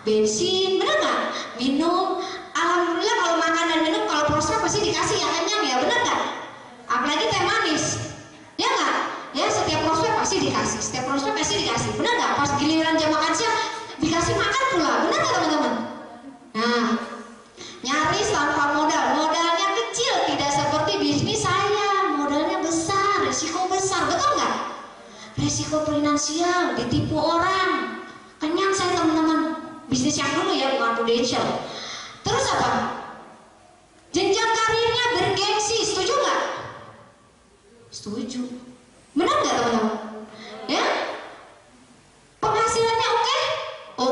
Bensin, benar nggak? Minum. Alhamdulillah kalau makan dan minum, kalau prospek pasti dikasih ya, kenyang ya, benar nggak? Apalagi teh manis, ya nggak? Ya setiap prospek pasti dikasih, benar nggak? Pas giliran jam makan siang dikasih makan pula, benar nggak teman-teman? Nah, nyaris tanpa modal, modalnya kecil, tidak seperti bisnis saya, modalnya besar, resiko besar, betul nggak? Resiko finansial, ditipu orang, kenyang saya teman-teman. Bisnis yang dulu ya, bukan Prudensial. Terus apa? Jenjang karirnya bergengsi, setuju nggak? Setuju. Benar nggak teman-teman? Ya? Penghasilannya oke?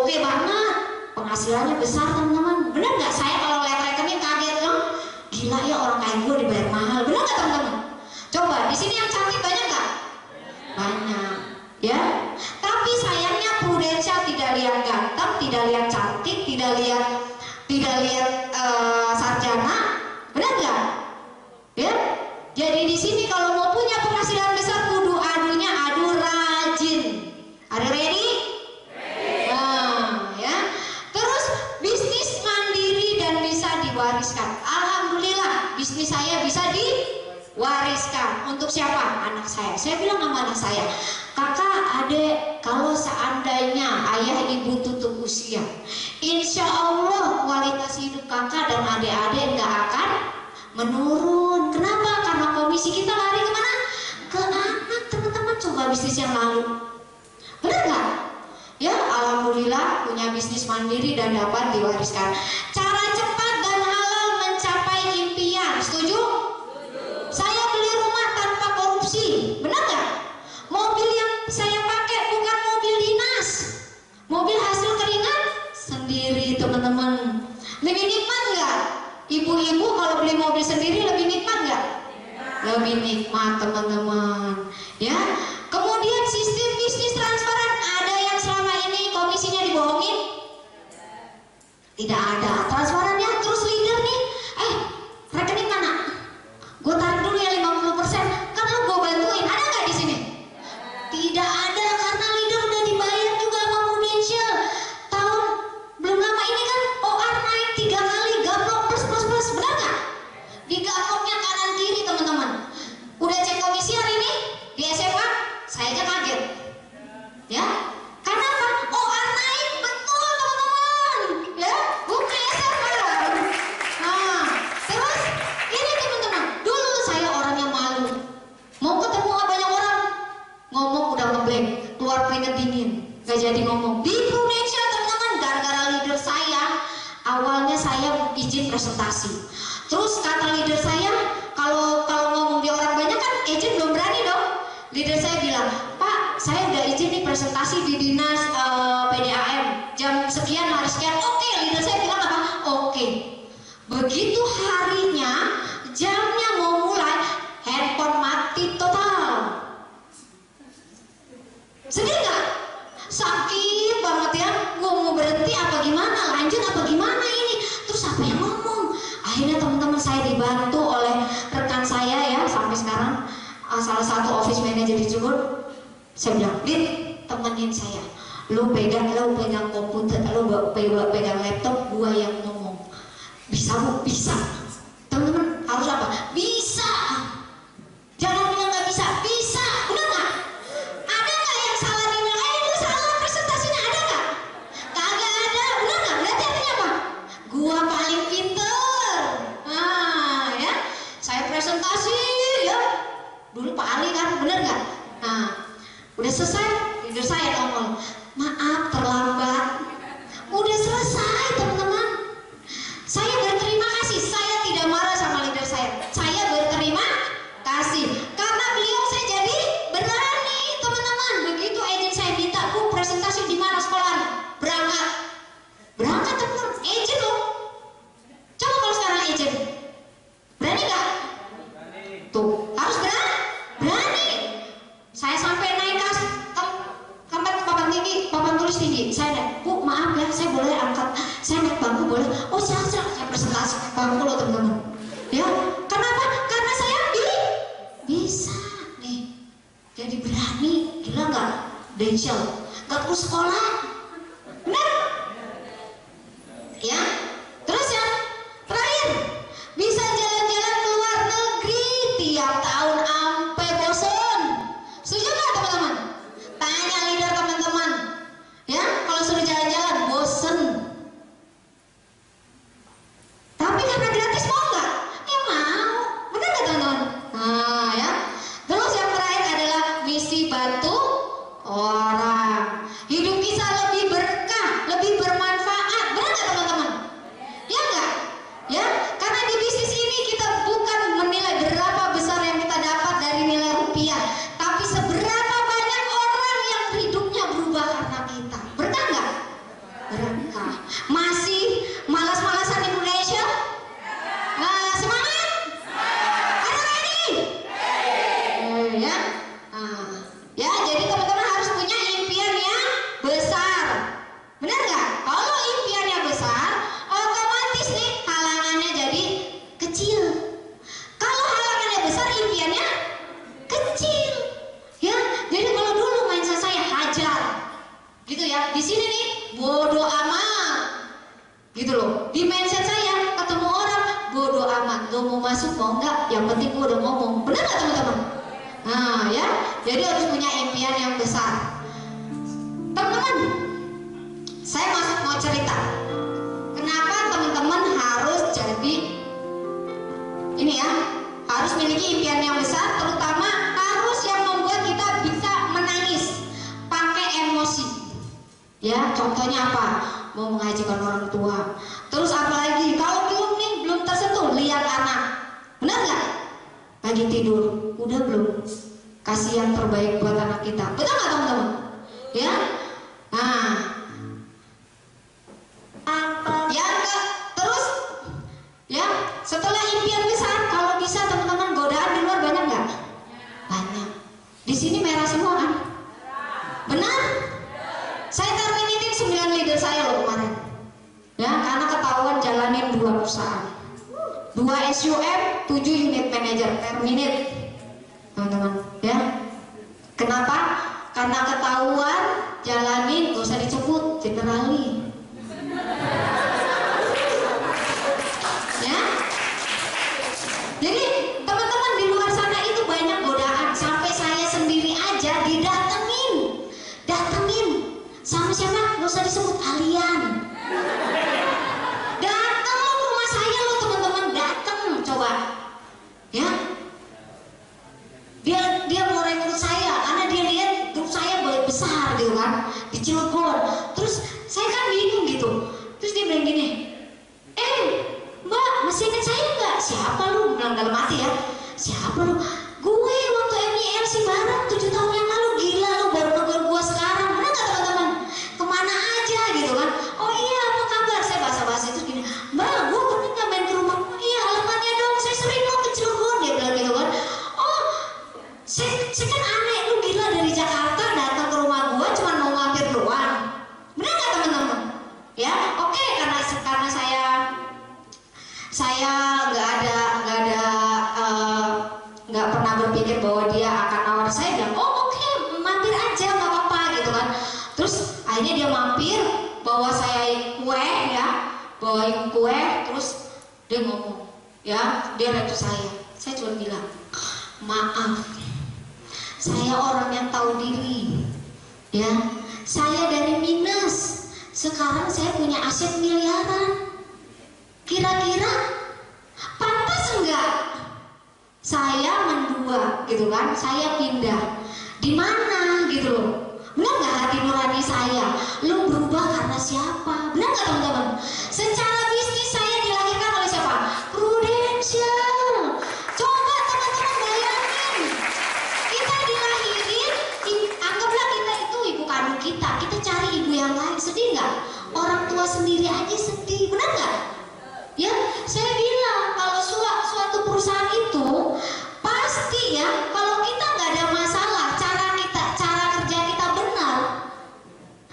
Oke banget. Penghasilannya besar teman-teman. Benar nggak? Saya kalau lihat rekening kaget dong. Gila ya orang kayak gue dibayar mahal. Benar nggak teman-teman? Coba di sini yang cantik banyak nggak? Banyak. Ya. Tapi sayangnya Prudensial tidak lihat ganteng, tidak lihat cantik, tidak lihat sarjana, benar nggak? Ya. Jadi di sini kalau mau punya penghasilan besar, kudu adunya adu rajin. Ada ready? Nah, ya. Terus bisnis mandiri dan bisa diwariskan. Alhamdulillah, bisnis saya bisa diwariskan. Untuk siapa? Anak saya. Saya bilang sama anak saya, kakak, adek, kalau seandainya ayah ibu tutup usia, insya Allah kualitas hidup kakak dan adik-adik nggak akan menurun. Kenapa? Karena komisi kita lari kemana? Ke anak. Teman-teman coba bisnis yang lalu, benar nggak? Ya, alhamdulillah punya bisnis mandiri dan dapat diwariskan. Cara cepat dan halal mencapai impian. Setuju? Saya beli rumah tanpa korupsi, benar nggak? Mobil yang saya pakai bukan mobil dinas, mobil hasil keringat sendiri teman-teman. Lebih nikmat nggak? Ibu-ibu kalau beli mobil sendiri lebih nikmat nggak? Lebih nikmat. nikmat teman-teman. Ya, kemudian sistem bisnis transparan. Ada yang selama ini komisinya dibohongin? Tidak ada transparannya. Terus leader nih, rekening mana? Gue tarik dulu ya 50%. Kan lu gue bantuin. Ada nggak di sini? Tidak ada, karena leader udah dibayar juga sama Prudential. Tahun belum lama ini kan OR naik 3 kali, gaplok plus, benar nggak? Di gaploknya kanan kiri teman-teman. Udah cek komisi hari ini di SMA, saya aja kaget. Ya, karena apa? OR naik betul teman-teman. Ya, bukan SMA. Nah, terus ini teman-teman. Dulu saya orangnya malu. Mau ketemu sama banyak orang, ngomong udah ngeblank, keluar keringet dingin, gak jadi ngomong. Di Prudential teman-teman, gara-gara leader saya, awalnya saya izin presentasi. Terus kata leader saya, kalau ngomong di orang banyak kan izin belum berani dong. Leader saya bilang, Pak, saya udah izin nih presentasi di dinas PDAM jam sekian hari sekian. Oke, leader saya bilang apa? Oke. Begitu harinya, jamnya mau mulai, handphone mati total. Sedih nggak? Sakit banget ya. Gue mau berhenti apa gimana? Lanjut apa gimana ini? Terus apa yang ngomong? Akhirnya teman-teman saya dibantu oleh rekan saya ya sampai sekarang, salah satu office manager di Cirebon. Saya bilang, Dit, temenin saya. Lu pegang komputer, lu pegang laptop, gua yang ngomong. Bisa bu? Bisa. Teman-teman harus apa? Bisa. Jangan bilang nggak bisa. Bisa. Udah nggak? Ada nggak yang salah dibilang? Itu salah presentasinya, ada nggak? Kagak ada. Udah nggak? Berarti artinya apa? Gua paling pinter. Nah, ya. Saya presentasi, ya. Dulu Pak Ali kan, bener nggak? Nah, udah selesai. Leader saya ngomong, maaf terlambat. Udah selesai teman-teman. Saya berterima kasih. Saya tidak marah sama leader saya. Saya berterima kasih karena beliau saya jadi berani teman-teman. Begitu agent saya minta, Bu, presentasi di mana sekolahan? Berangkat teman-teman. Agent loh. Coba kalau sekarang agent, berani nggak? Tuh harus berani. Saya sampai naik papan tulis tinggi. Saya naik, Bu, maaf ya, saya boleh angkat, saya naik bangku boleh? Oh silakan, saya presentasi bangku loh teman-teman. Ya, kenapa? Karena saya bisa nih, jadi berani. Gila nggak? Prudential, nggak perlu sekolah, benar? Ya, terus ya, terakhir bisa jalan-jalan ke luar negeri tiap tahun sampai bosen. Setuju nggak teman-teman? Tanya leader teman-teman. Ya, kalau suruh jalan-jalan bosen. Tapi karena gratis mau nggak? Ya mau. Benar nggak teman-teman? Nah ya. Terus yang terakhir adalah misi bantu orang. Hidup kita lebih berkah, lebih bermanfaat. Benar nggak teman-teman? Ya nggak? Ya, karena di bisnis ini kita bukan menilai berapa besar yang kita dapat dari nilai rupiah, tapi seberapa banyak orang yang hidupnya berubah karena kita. Berkah nggak? Berkah. Masih malas-malasan di Indonesia? Nah, semangat? Ada ready? Ya. Nah, ya, jadi teman-teman harus punya impian yang besar. Benar nggak? Kalau impiannya besar, otomatis nih halangannya jadi kecil. Kalau halangannya besar, impiannya kecil. Ya, jadi kalau dulu mindset saya hajar, gitu ya. Di sini nih bodoh amat, gitu loh. Di mindset saya ketemu orang bodoh amat, lo mau masuk mau enggak, yang penting gue udah ngomong. Benar nggak teman-teman? Nah ya, jadi harus punya impian yang besar. Teman-teman, saya mau cerita. Kenapa teman-teman harus jadi ini ya, harus miliki impian yang besar, terutama harus yang membuat kita bisa menangis pakai emosi. Ya, contohnya apa? Mau mengajukan orang tua. Terus apalagi kalau belum tersentuh, lihat anak. Benar nggak? Lagi tidur, udah belum? Kasih yang terbaik buat anak kita. Betul nggak teman-teman? Ya. Nah, terus ya setelah impian besar, kalau bisa teman-teman godaan di luar banyak nggak? Di sini merah semua kan? Benar? Saya terminatin 9 leader saya loh kemarin. Ya, karena ketahuan jalanin 2 perusahaan. 2 SUM, 7 unit manager terminate. Teman-teman, ya. Kenapa? Karena ketahuan jalanin, gak usah disebut generali. Ya. Jadi teman-teman di luar sana itu banyak godaan, sampai saya sendiri aja datengin sama siapa? Gak usah disebut kalian. Dateng lo ke rumah saya lo teman-teman, dateng coba, ya. Dia mau rekrut saya karena dia lihat grup saya besar gitu kan di Cilegon. Terus saya kan bingung gitu. Terus dia bilang gini, Mbak, masih ingat saya nggak? Siapa lu? Bilang dalam hati ya. Siapa lu? Gue waktu MIRC bareng 7 tahun yang lalu. Gila lu, baru negur gue sekarang. Bener nggak teman-teman? Kemana aja gitu kan? Oh iya, apa kabar? Saya basa-basi itu gini, Mbak, gue pernah nggak main ke rumah? Iya, alamatnya dong. Saya sering mau ke Cilegon. Dia bilang gitu kan. Oh, saya kan aneh, lu gila dari Jakarta datang ke rumah gue cuma mau mampir doang. Bener nggak teman-teman? Ya, oke, karena saya nggak pernah berpikir bahwa dia akan nawar. Saya bilang, oh oke, mampir aja nggak apa-apa gitu kan. Terus akhirnya dia mampir, bawa saya kue ya, bawain kue, terus dia ngomong, ya, dia rekrut saya. Saya cuma bilang, maaf, saya orang yang tahu diri, ya. Saya dari minus, sekarang saya punya aset miliaran. Kira-kira pantas enggak saya mendua gitu kan? Saya pindah di mana gitu loh? Benar nggak hati nurani saya? Lu berubah karena siapa? Benar nggak teman-teman? Secara bisnis saya dilahirkan oleh siapa? Prudential. Coba teman-teman bayangin, kita dilahirin, anggaplah kita itu ibu kandung kita cari ibu yang lain, sedih nggak? Orang tua sendiri aja sedih, benar nggak? Ya, saya bilang kalau suatu perusahaan itu pasti ya, kalau kita nggak ada masalah, cara kerja kita benar,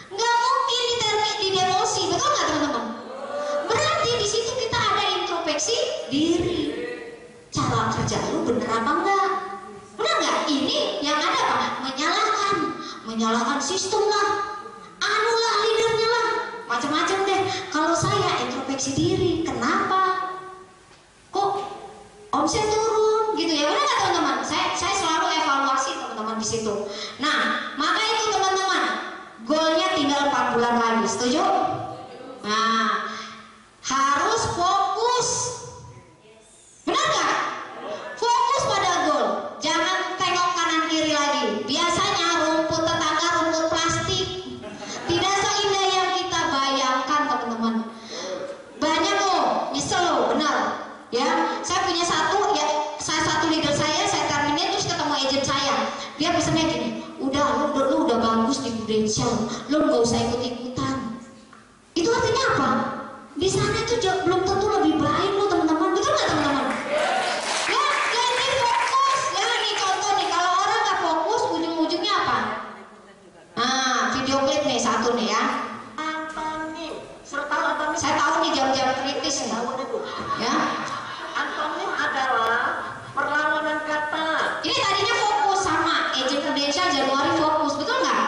nggak mungkin di demosi, betul nggak teman-teman? Berarti di situ kita ada introspeksi diri, cara kerja lu bener apa enggak? Benar nggak? Ini yang ada apa? Menyalahkan sistem lah, anulah leadernya lah, macam-macam deh. Kalau saya introspeksi diri, kenapa kok omset turun gitu ya? Benar nggak teman-teman? Saya selalu evaluasi teman-teman di situ. Nah, maka itu teman-teman, goalnya tinggal 4 bulan lagi, setuju? Nah, harus fokus, benar nggak? Fokus pada goal, jangan tengok kanan kiri lagi. Biasanya rumput tetangga, rumput plastik, tidak seindah yang kita bayangkan teman-teman. Banyak loh, nyesel loh, benar ya. Saya punya satu leader saya terminate, terus ketemu agent saya, dia pesannya gini, udah lu udah bagus di Prudential, lu nggak usah ikut-ikutan. Itu artinya apa? Di sana itu belum tentu lebih baik lo teman-teman, betul nggak teman-teman? Ya, jadi fokus. Ya nih contoh nih, kalau orang nggak fokus, ujung-ujungnya apa? Nah, video klip nih satu nih ya. Saya tahu nih jam-jam kritis nih. Ya. Antonim adalah perlawanan kata. Ini tadinya fokus sama agent Prudential Januari fokus, betul nggak?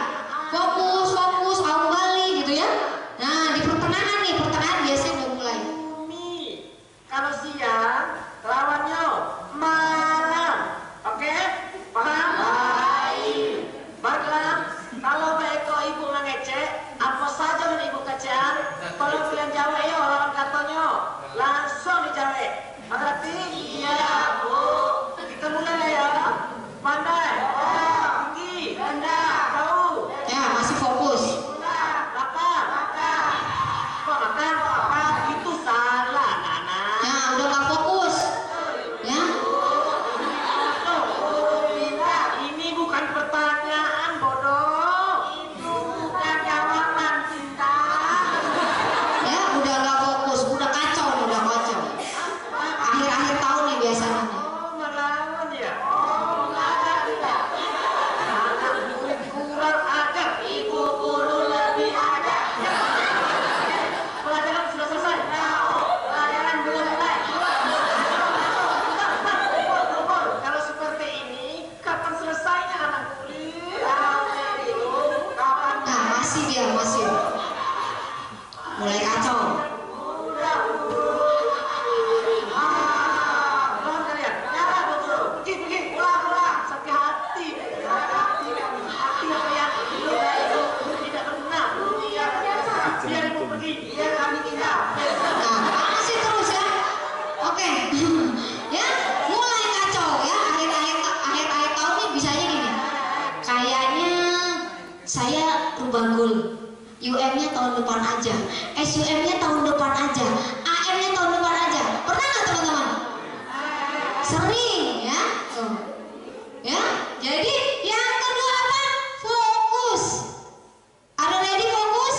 Fokus, awal balik gitu ya. Nah, di pertengahan biasanya udah mulai. Kalau SUM-nya tahun depan aja, SUM-nya tahun depan aja, AM-nya tahun depan aja. Pernah nggak teman-teman? Sering ya. Tuh. Ya, jadi yang kedua apa? Fokus. Ada ready fokus?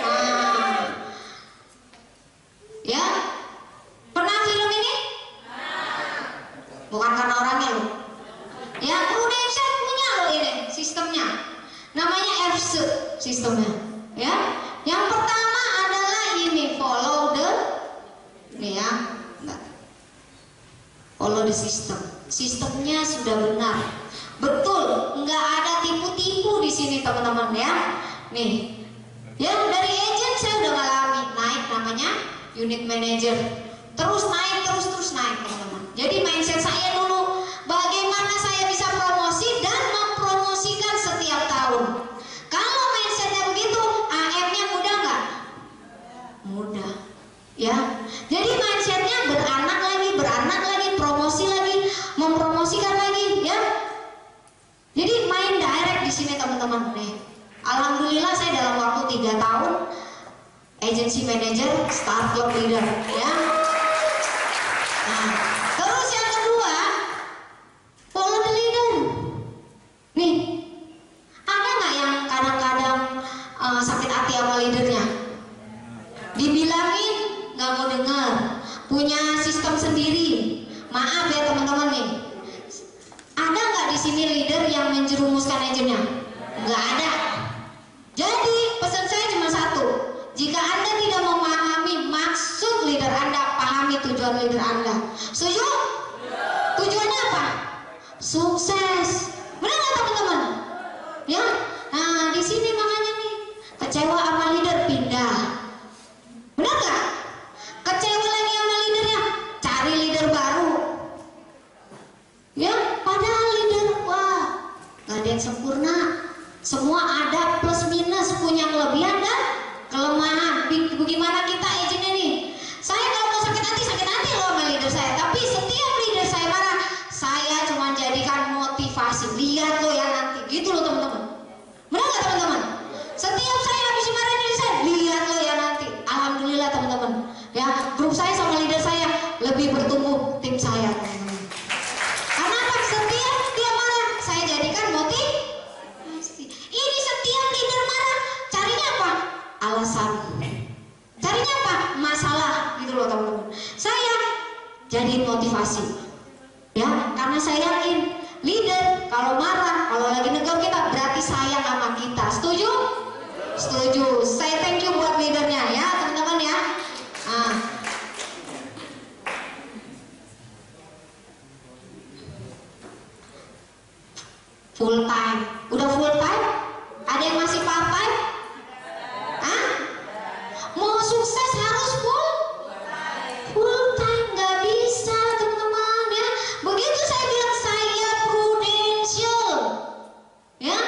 Nah. Ya. Pernah film ini? Bukan karena orangnya loh. Ya, Prudential punya loh ini sistemnya. Namanya FSE sistemnya. Ya. Yang pertama adalah ini follow the nih ya. Enggak. Follow the system. Sistemnya sudah benar. Betul, nggak ada tipu-tipu di sini teman-teman ya. Nih. Ya, dari agent saya udah ngalami naik namanya unit manager. Terus naik, terus naik teman-teman. Jadi mindset saya dulu, bagaimana saya bisa promosi dan mempromosikan setiap tahun. Kalau mindsetnya begitu, AM-nya mudah nggak? Mudah, ya. Jadi mindsetnya beranak lagi, promosi lagi, mempromosikan lagi, ya. Jadi main direct di sini teman-teman nih. Alhamdulillah saya dalam waktu 3 tahun agency manager, start club leader, ya. Nah, terus yang kedua, follow the leader. Nih, ada nggak yang kadang-kadang sakit hati sama leadernya? Dibilangin nggak mau dengar, punya sistem sendiri. Maaf ya teman-teman nih, ada nggak di sini leader yang menjerumuskan agennya? Nggak ada. Jadi pesan saya cuma satu, jika Anda tidak memahami maksud leader Anda, pahami tujuan leader Anda. Setuju? Tujuannya apa? Sukses. Benar nggak teman-teman? Ya. Nah di sini makanya nih, kecewa sama leader pindah. Benar nggak? Kecewa lagi sama leadernya, cari leader baru. Ya, padahal leader, wah, nggak ada yang sempurna. Semua ada plus minus, punya kelebihan dan kelemahan. Bagaimana kita agennya nih? Saya kalau mau sakit hati loh sama leader saya. Tapi setiap leader saya marah, saya cuma jadikan motivasi. Lihat lo ya nanti, gitu loh teman-teman. Benar nggak teman-teman? Setiap saya habis marahin leader saya, lihat lo ya nanti. Alhamdulillah teman-teman. Ya, grup saya sama leader saya lebih bertumbuh, tim saya teman-teman. Karena apa? Setiap dia marah, saya jadikan motivasi. Ini setiap leader marah, carinya apa? Alasan. Carinya apa? Masalah, gitu loh teman-teman. Saya jadiin motivasi. Ya, karena saya yakin leader kalau marah, kalau lagi negur kita berarti sayang sama kita. Setuju? Setuju. Saya thank you buat leadernya ya, teman-teman ya. Full time. Udah full time? Ada yang masih part time? Hah? Mau sukses harus full time, nggak bisa teman-teman ya. Begitu saya bilang saya Prudential, ya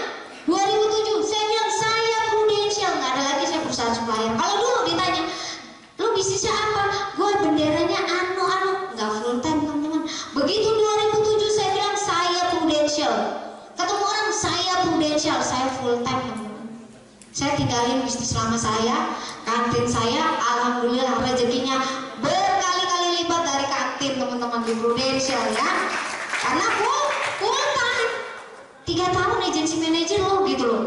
2007 saya bilang saya Prudential, nggak ada lagi saya perusahaan supplier. Kalau dulu ditanya, lu bisnisnya apa? Gue benderanya nggak full time teman-teman. Begitu 2007 saya bilang saya Prudential, ketemu orang saya Prudential, saya full time teman-teman. Saya tinggalin bisnis lama saya, kantin saya, alhamdulillah rezekinya berkali-kali lipat dari kantin teman-teman di Prudential ya. Karena full time, 3 tahun agency manager loh gitu loh,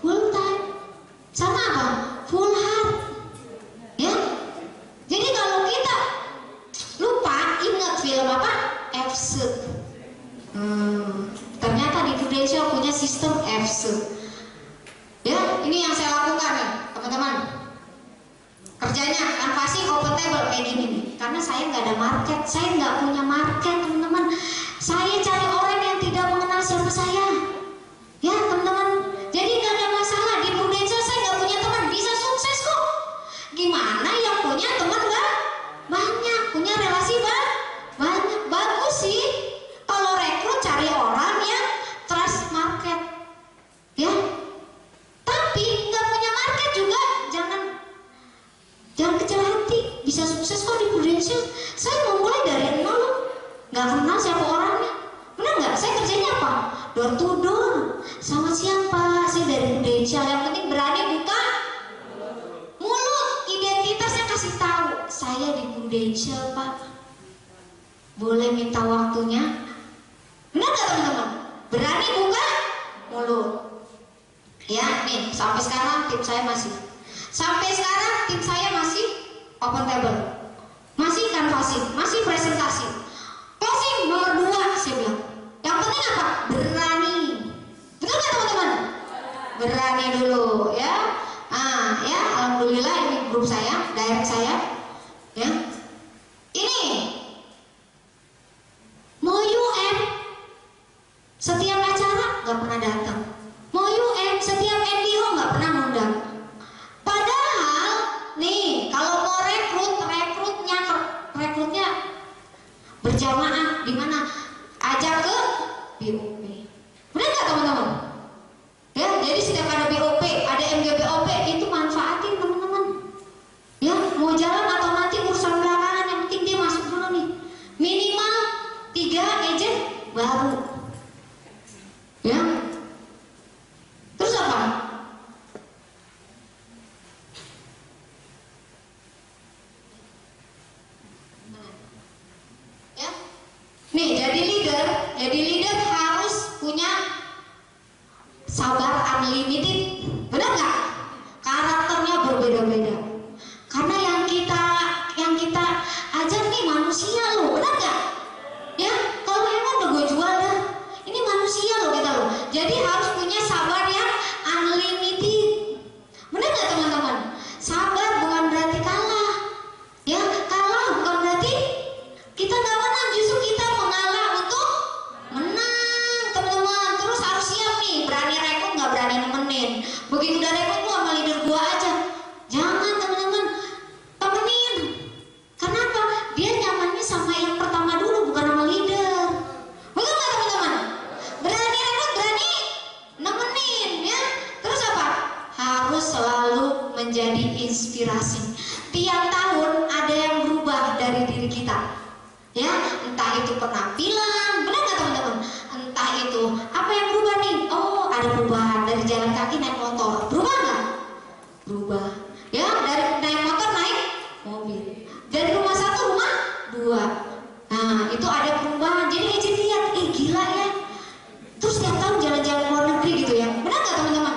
full time, sama apa? Full heart, ya. Jadi kalau kita lupa, ingat film apa? FSE. Ternyata di Prudential punya sistem FSE. Ya, ini yang saya lakukan nih, teman-teman. Kerjanya canvassing open table kayak gini nih. Karena saya nggak ada market, saya nggak punya market, teman-teman. Saya cari orang yang tidak mengenal siapa saya. Ya, teman-teman. Jadi nggak ada masalah di Prudential saya nggak punya teman, bisa sukses kok. Gimana yang punya teman banyak, punya relasi banyak, bagus sih. Kalau rekrut cari orang yang trust market, ya. Tapi nggak punya market juga jangan kecil hati, bisa sukses kok di Prudential. Saya mau mulai dari nol, nggak kenal siapa orangnya. Benar nggak? Saya kerjanya apa? Door to door. Selamat siang Pak, saya dari Prudential. Yang penting berani buka saya di Prudential Pak, boleh minta waktunya? Benar nggak teman-teman? Berani buka mulut. Ya, nih sampai sekarang tim saya masih open table, masih canvassing, masih presentasi. Closing nomor 2 saya bilang. Yang penting apa? Berani. Betul nggak teman-teman? Berani dulu ya. Ya alhamdulillah ini grup saya, direct saya. Ya. Ini mau UM setiap acara nggak pernah datang. Mau UM setiap NDO nggak pernah ngundang. Padahal nih kalau mau rekrutnya berjamaah di mana? Ajak ke BOP. Benar nggak teman-teman? Ya, jadi setiap ada BOP, ada MGBOP itu manfaatin teman-teman. Ya, mau jalan atau nanti urusan belakangan, yang penting dia masuk dulu nih. Minimal 3 agent baru. Ya. Terus apa? Ya. Nih, jadi leader harus punya sabar unlimited. Benar nggak? Karakternya berbeda-beda. Karena yang kita ajak nih manusia loh, benar nggak? Ya, kalau emang udah gue jual dah. Ini manusia loh kita loh. Jadi harus punya sabar yang unlimited. Benar nggak teman-teman? Sabar bukan berarti kalah. Ya, kalah bukan berarti kita nggak menang. Justru kita mengalah untuk menang, teman-teman. Terus harus siap nih, berani rekrut nggak berani nemenin. Begitu udah rekrut gua sama leader gua aja. Jangan teman-teman, temenin. Kenapa? Dia nyamannya sama yang pertama dulu, bukan sama leader. Betul nggak teman-teman? Berani rekrut, berani nemenin, ya. Terus apa? Harus selalu menjadi inspirasi. Tiap tahun ada yang berubah dari diri kita. Ya, entah itu penampilan, benar nggak teman-teman? Entah itu apa yang berubah nih? Oh, ada perubahan dari jalan kaki naik motor. Berubah nggak? Berubah. Ya, dari naik motor naik mobil. Dari rumah 1 rumah 2. Nah, itu ada perubahan. Jadi agent lihat, gila ya. Terus tiap tahun jalan-jalan luar negeri gitu ya. Benar nggak teman-teman?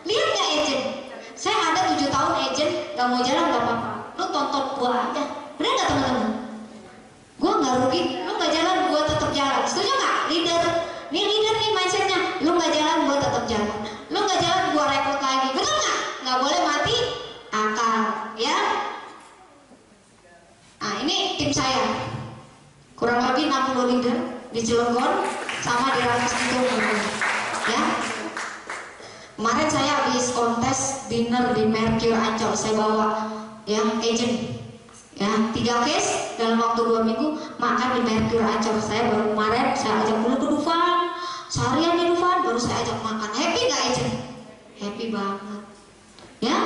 Lihat nggak agent? Saya ada 7 tahun agent, nggak mau jalan nggak apa-apa. Lu tonton gua aja. Benar nggak teman-teman? Gue nggak rugi, lu nggak jalan, gue tetap jalan. Setuju nggak? Leader nih mindsetnya, lu nggak jalan, gue tetap jalan. Lu nggak jalan, gue rekrut lagi. Betul nggak? Nggak boleh mati akal, ya. Nah ini tim saya, kurang lebih 60 leader di Cilegon sama di Rangas itu, ya. Kemarin saya habis kontes dinner di Mercure Ancol, saya bawa ya agent. Ya, 3 case dalam waktu 2 minggu makan di Mercure Ancol. Saya baru kemarin saya ajak dulu ke Dufan, seharian di Dufan baru saya ajak makan. Happy nggak agent? Happy banget. Ya,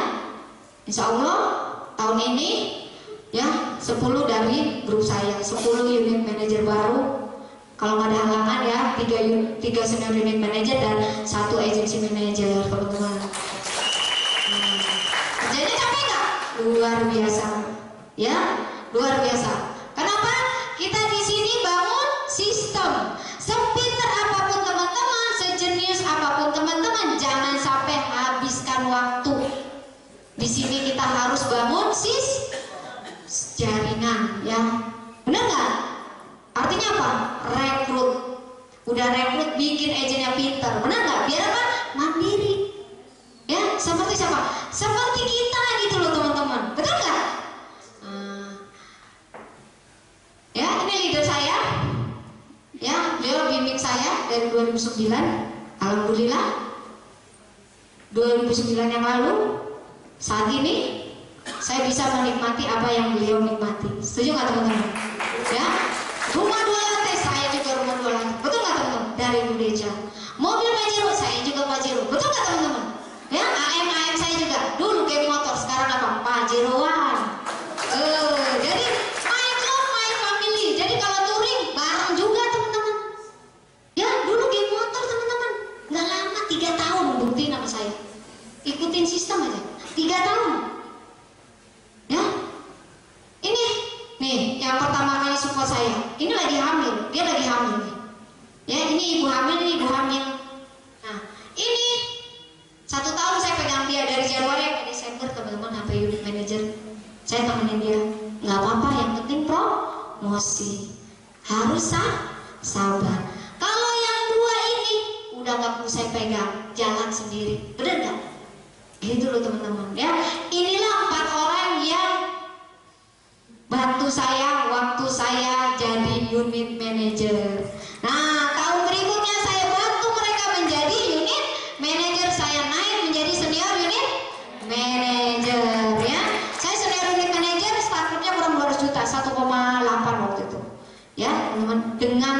insya Allah tahun ini ya 10 dari grup saya, 10 unit manager baru. Kalau nggak ada halangan ya 3 senior unit manager dan 1 agency manager, teman-teman. Kerjanya capek nggak? Luar biasa. Ya, luar biasa. Kenapa? Kita di sini bangun sistem. Sepintar apapun teman-teman, sejenius apapun teman-teman, jangan sampai habiskan waktu. Di sini kita harus bangun jaringan, ya. Benar nggak? Artinya apa? Rekrut. Udah rekrut, bikin agennya pintar. Benar nggak? Biar apa? Mandiri. Ya, seperti siapa? Seperti kita gitu loh teman-teman. Betul nggak? Ya, ini leader saya. Ya, beliau bimbing saya dari 2009. Alhamdulillah 2009 yang lalu, saat ini saya bisa menikmati apa yang beliau nikmati. Setuju nggak teman-teman? Ya, rumah 2 lantai, saya juga rumah 2 lantai. Betul nggak teman-teman? Dari Indonesia. Mobil Pajero, saya juga Pajero. Betul nggak teman-teman? Ya, AM saya juga. Dulu game motor, sekarang apa? Pajeroan. Jadi jadi kalau touring bareng juga teman-teman. Ya dulu game motor teman-teman, nggak lama 3 tahun buktiin sama saya. Ikutin sistem aja 3 tahun. Ya ini hamil nih, ibu hamil. Nah, ini 1 tahun saya pegang dia dari Januari sampai Desember, teman-teman, sampai unit manager. Saya temenin dia, nggak apa-apa, yang penting promosi. Harus sabar. Kalau yang 2 ini udah nggak perlu saya pegang, jalan sendiri, bener nggak? Gitu loh teman-teman ya. Inilah 4 orang yang bantu saya waktu saya jadi unit manager. Nah, tahun berikutnya saya bantu mereka menjadi unit manager, saya naik menjadi senior unit manager ya. Saya senior unit manager, startupnya kurang 200 juta, 1,8 waktu itu ya teman-teman, dengan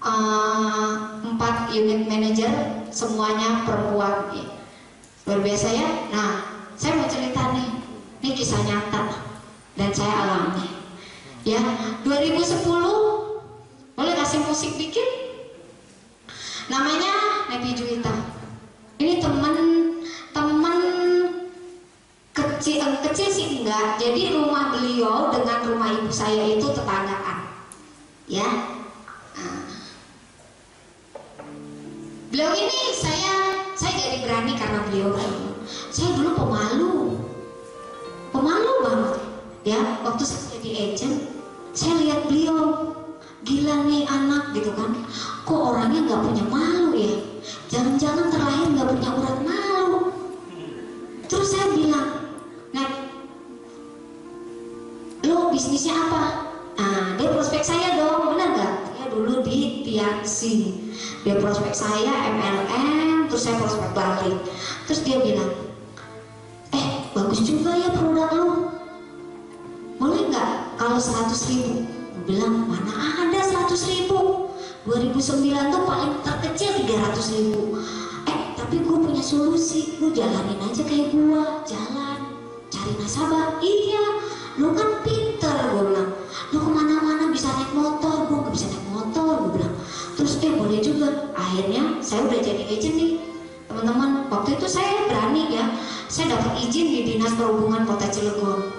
4 unit manager semuanya perempuan ya. Luar biasa ya. Nah, saya mau cerita nih, ini kisah nyata dan saya alami ya. 2010 boleh kasih musik dikit, namanya Nepi Juwita. Ini teman kecil sih enggak, jadi rumah beliau dengan rumah ibu saya itu tetanggaan ya. Beliau ini saya jadi berani karena beliau. Saya dulu pemalu banget ya. Waktu saya jadi agent, saya lihat beliau, gila nih anak gitu kan, kok orangnya nggak punya malu ya, jangan-jangan terlahir nggak punya urat malu. Terus saya bilang, Nek, lo bisnisnya apa? Nah, dia prospek saya dong, benar nggak? Dia dulu di Tianxi, dia prospek saya MLM, terus saya prospek balik. Terus dia bilang, bagus juga ya produk lo, boleh nggak kalau 100.000? Gue bilang, mana ada 100.000, 2009 tuh paling terkecil 300.000. Tapi gue punya solusi, lu jalanin aja kayak gue, jalan cari nasabah. Iya, lu kan pinter, gue bilang, lu kemana-mana bisa naik motor, gue gak bisa naik motor, gue bilang. Terus boleh juga. Akhirnya saya udah jadi agent nih teman-teman. Waktu itu saya berani ya, saya dapat izin di Dinas Perhubungan Kota Cilegon.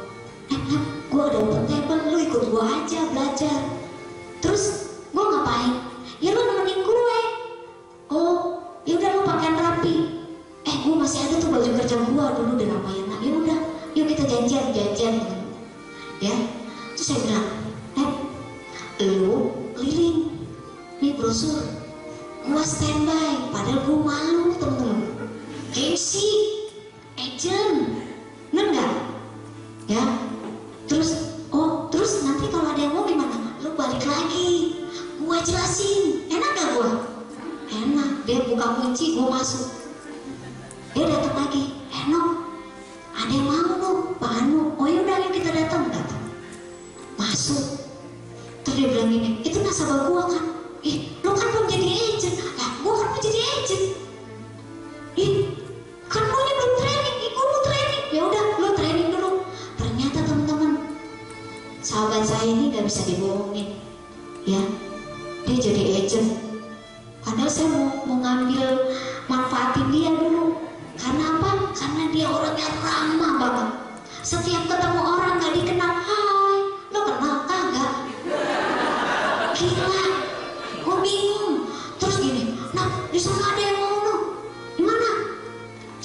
Gue ada open table, lu ikut gue aja belajar. Terus gue ngapain? Ya lu nemenin gue. Oh, ya udah lu pakaian rapi. Gue masih ada tuh baju kerja gue dulu di Ramayana. Ya udah, yuk kita janjian ya. Terus saya bilang, lu keliling nih brosur, gue standby, padahal gue malu temen-temen. Gengsi agent, bener nggak ya? Terus nanti kalau ada yang mau gimana, lu balik lagi, gue jelasin. Enak gak gue? Enak. Dia buka kunci, gue masuk. Dia datang lagi, Nok, ada yang mau lu, Pak Anu? Oh yaudah, yuk kita datang. Masuk. Terus dia bilang gini, itu nasabah gue kan? Lu kan belum jadi agent. Lah, gue kan mau jadi agent. Kan gue ini belum training. Gue mau training. Ya udah, lu training dulu. Ternyata teman-teman, sahabat saya ini gak bisa dibohongin ya. Dia jadi agent, padahal saya mau ngambil manfaatin dia dulu. Karena apa? Karena dia orangnya ramah banget. Setiap ketemu orang gak dikenal, hai, lo kenal kagak? Gila, gue bingung. Terus gini, nah di sana ada yang mau lo, di mana?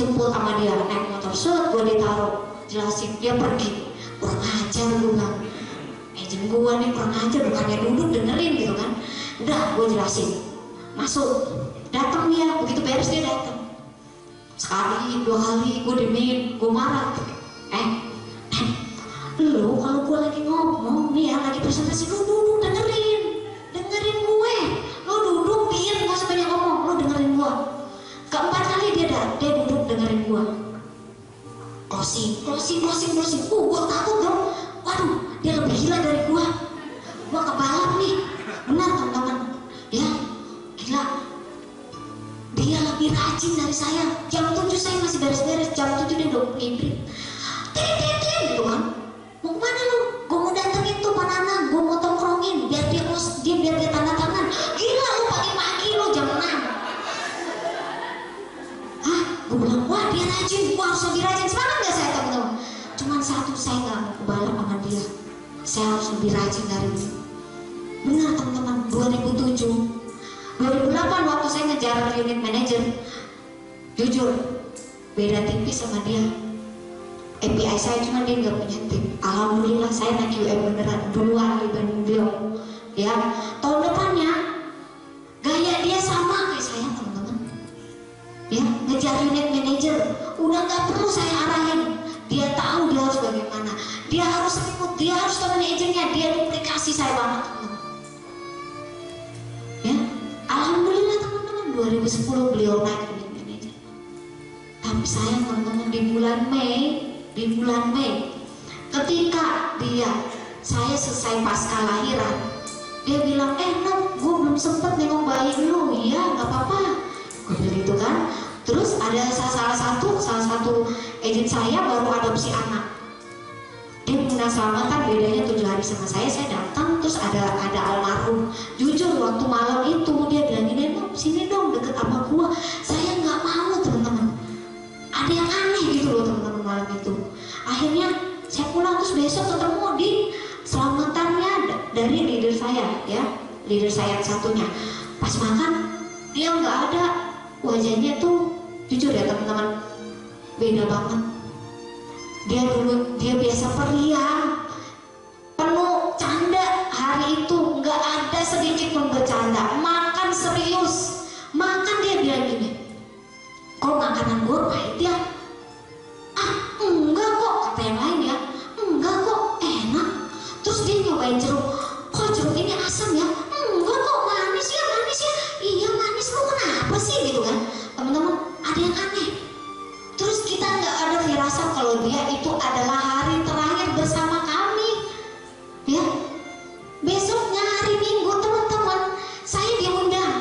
Jemput sama dia, naik motor, gue ditaruh, jelasin, dia pergi. Kurang ajar, gue bilang, agent gue nih kurang ajar, bukannya duduk dengerin gitu kan. Udah, gue jelasin, masuk, datang dia, begitu beres dia datang. Sekali, 2 kali, gue diemin, gue marah. Lu kalau gue lagi ngomong nih ya, lagi presentasi, lu duduk dengerin gue. Lu duduk diam, gak usah banyak ngomong, lu dengerin gue. Keempat kali dia duduk dengerin gue. Closing. Gue takut dong. Waduh, dia lebih gila dari gue kebalap nih. Benar teman-teman ya, gila. Dia lebih rajin dari saya. Jam 7 saya masih beres-beres, jam 7 dia udah ngibrit. Gitu kan. Mau kemana lu? Gue mau datengin tuh Pak Nana, gue mau tongkrongin biar dia tanda tangan. Gila lu, pagi-pagi lu jam 6. Gue bilang, wah dia rajin, gue harus lebih rajin. Semangat gak saya teman-teman? Cuman satu, saya gak mau kebalap sama dia. Saya harus lebih rajin dari dia. Benar teman-teman, 2007 2008 waktu ngejar unit manager, jujur beda tipis sama dia. API saya cuma dia nggak punya tim. Alhamdulillah saya naik UM beneran duluan dibanding beliau. Ya, tahun depannya gaya dia sama kayak saya teman-teman. Ya, ngejar unit manager, udah nggak perlu saya arahin. Dia tahu dia harus bagaimana. Dia harus ikut, dia harus tahu manajernya. Dia duplikasi saya banget teman-teman. Ya, alhamdulillah teman-teman 2010 beliau naik unit manager. Tapi sayang teman-teman di bulan Mei ketika saya selesai pasca lahiran, dia bilang, no, gue belum sempet nengok bayi lu. Iya, nggak apa-apa, gue bilang gitu kan. Terus ada salah satu agent saya baru adopsi anak, dia punya selamatan bedanya 7 hari sama saya datang, terus ada almarhum. Jujur waktu malam itu dia bilang gini, no, sini dong deket sama gua. Saya nggak mau teman-teman, ada yang aneh gitu loh teman-teman malam itu. Akhirnya saya pulang, terus besok ketemu di selamatannya dari leader saya, ya, leader saya satunya. Pas makan dia nggak ada, wajahnya tuh jujur ya teman-teman beda banget. Dia biasa periang, penuh canda. Hari itu nggak ada sedikit pun bercanda, makan serius. Makan dia bilang gini, kok makanan gue pahit ya? Enggak kok, kata yang lain ya. Enggak kok, enak. Terus dia nyobain jeruk, kok jeruk ini asam ya? Enggak kok, manis ya. Iya manis, lu kenapa sih gitu kan? Teman-teman, ada yang aneh. Terus kita nggak ada firasat kalau dia itu adalah hari terakhir bersama kami, ya. Besoknya hari Minggu teman-teman, saya diundang.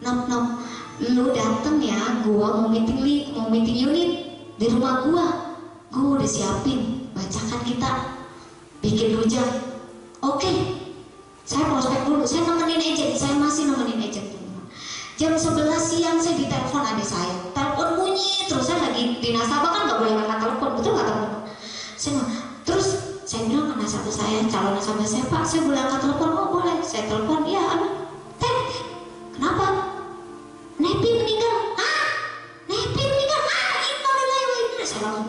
Nom, lu dateng ya, gua mau meeting unit di rumah gua udah siapin bacakan kita bikin rujak. Oke, saya prospek dulu, saya nemenin agent, saya masih nemenin agent. Jam 11 siang saya ditelepon adik saya, telepon bunyi terus. Saya lagi di nasabah kan nggak boleh angkat telepon, betul nggak teman-teman? Terus saya bilang ke nasabah saya, calon nasabah saya, Pak saya boleh angkat telepon? Oh boleh. Saya telepon, iya anu, kenapa? Nepi meninggal. Nepi meninggal. Innalillahi wa inna ilaihi raji'un.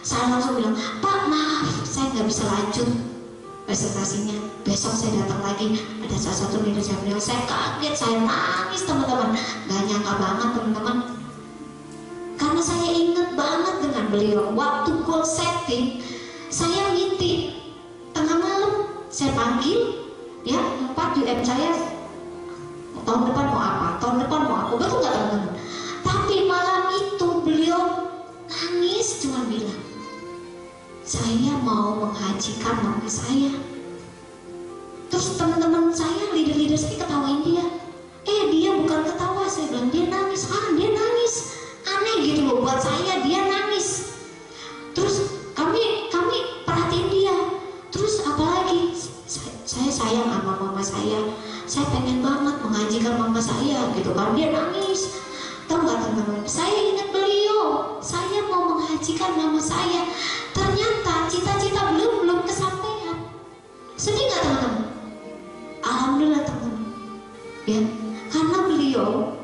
Saya langsung bilang, Pak maaf saya nggak bisa lanjut presentasinya, besok saya datang lagi. Ada salah satu leader saya bilang, saya kaget, saya nangis teman-teman. Gak nyangka banget teman-teman, karena saya ingat banget dengan beliau. Waktu goal setting, saya meeting tengah malam, saya panggil ya 4 UM saya, tahun depan mau apa, betul nggak teman-teman? Tapi malam itu beliau nangis, cuma bilang, saya mau menghajikan mama saya. Terus teman-teman saya, leader-leader saya ketawain dia. Dia bukan ketawa, saya bilang dia nangis. Dia nangis, aneh gitu loh buat saya, dia nangis. Terus kami perhatiin dia. Terus apalagi, saya sayang sama mama saya pengen banget menghajikan mama saya gitu kan. Dia nangis. Tahu nggak teman-teman, saya ingat beliau, saya mau menghajikan mama saya. Ternyata cita-cita belum kesampaian. Sedih nggak teman-teman? Alhamdulillah teman-teman, ya, karena beliau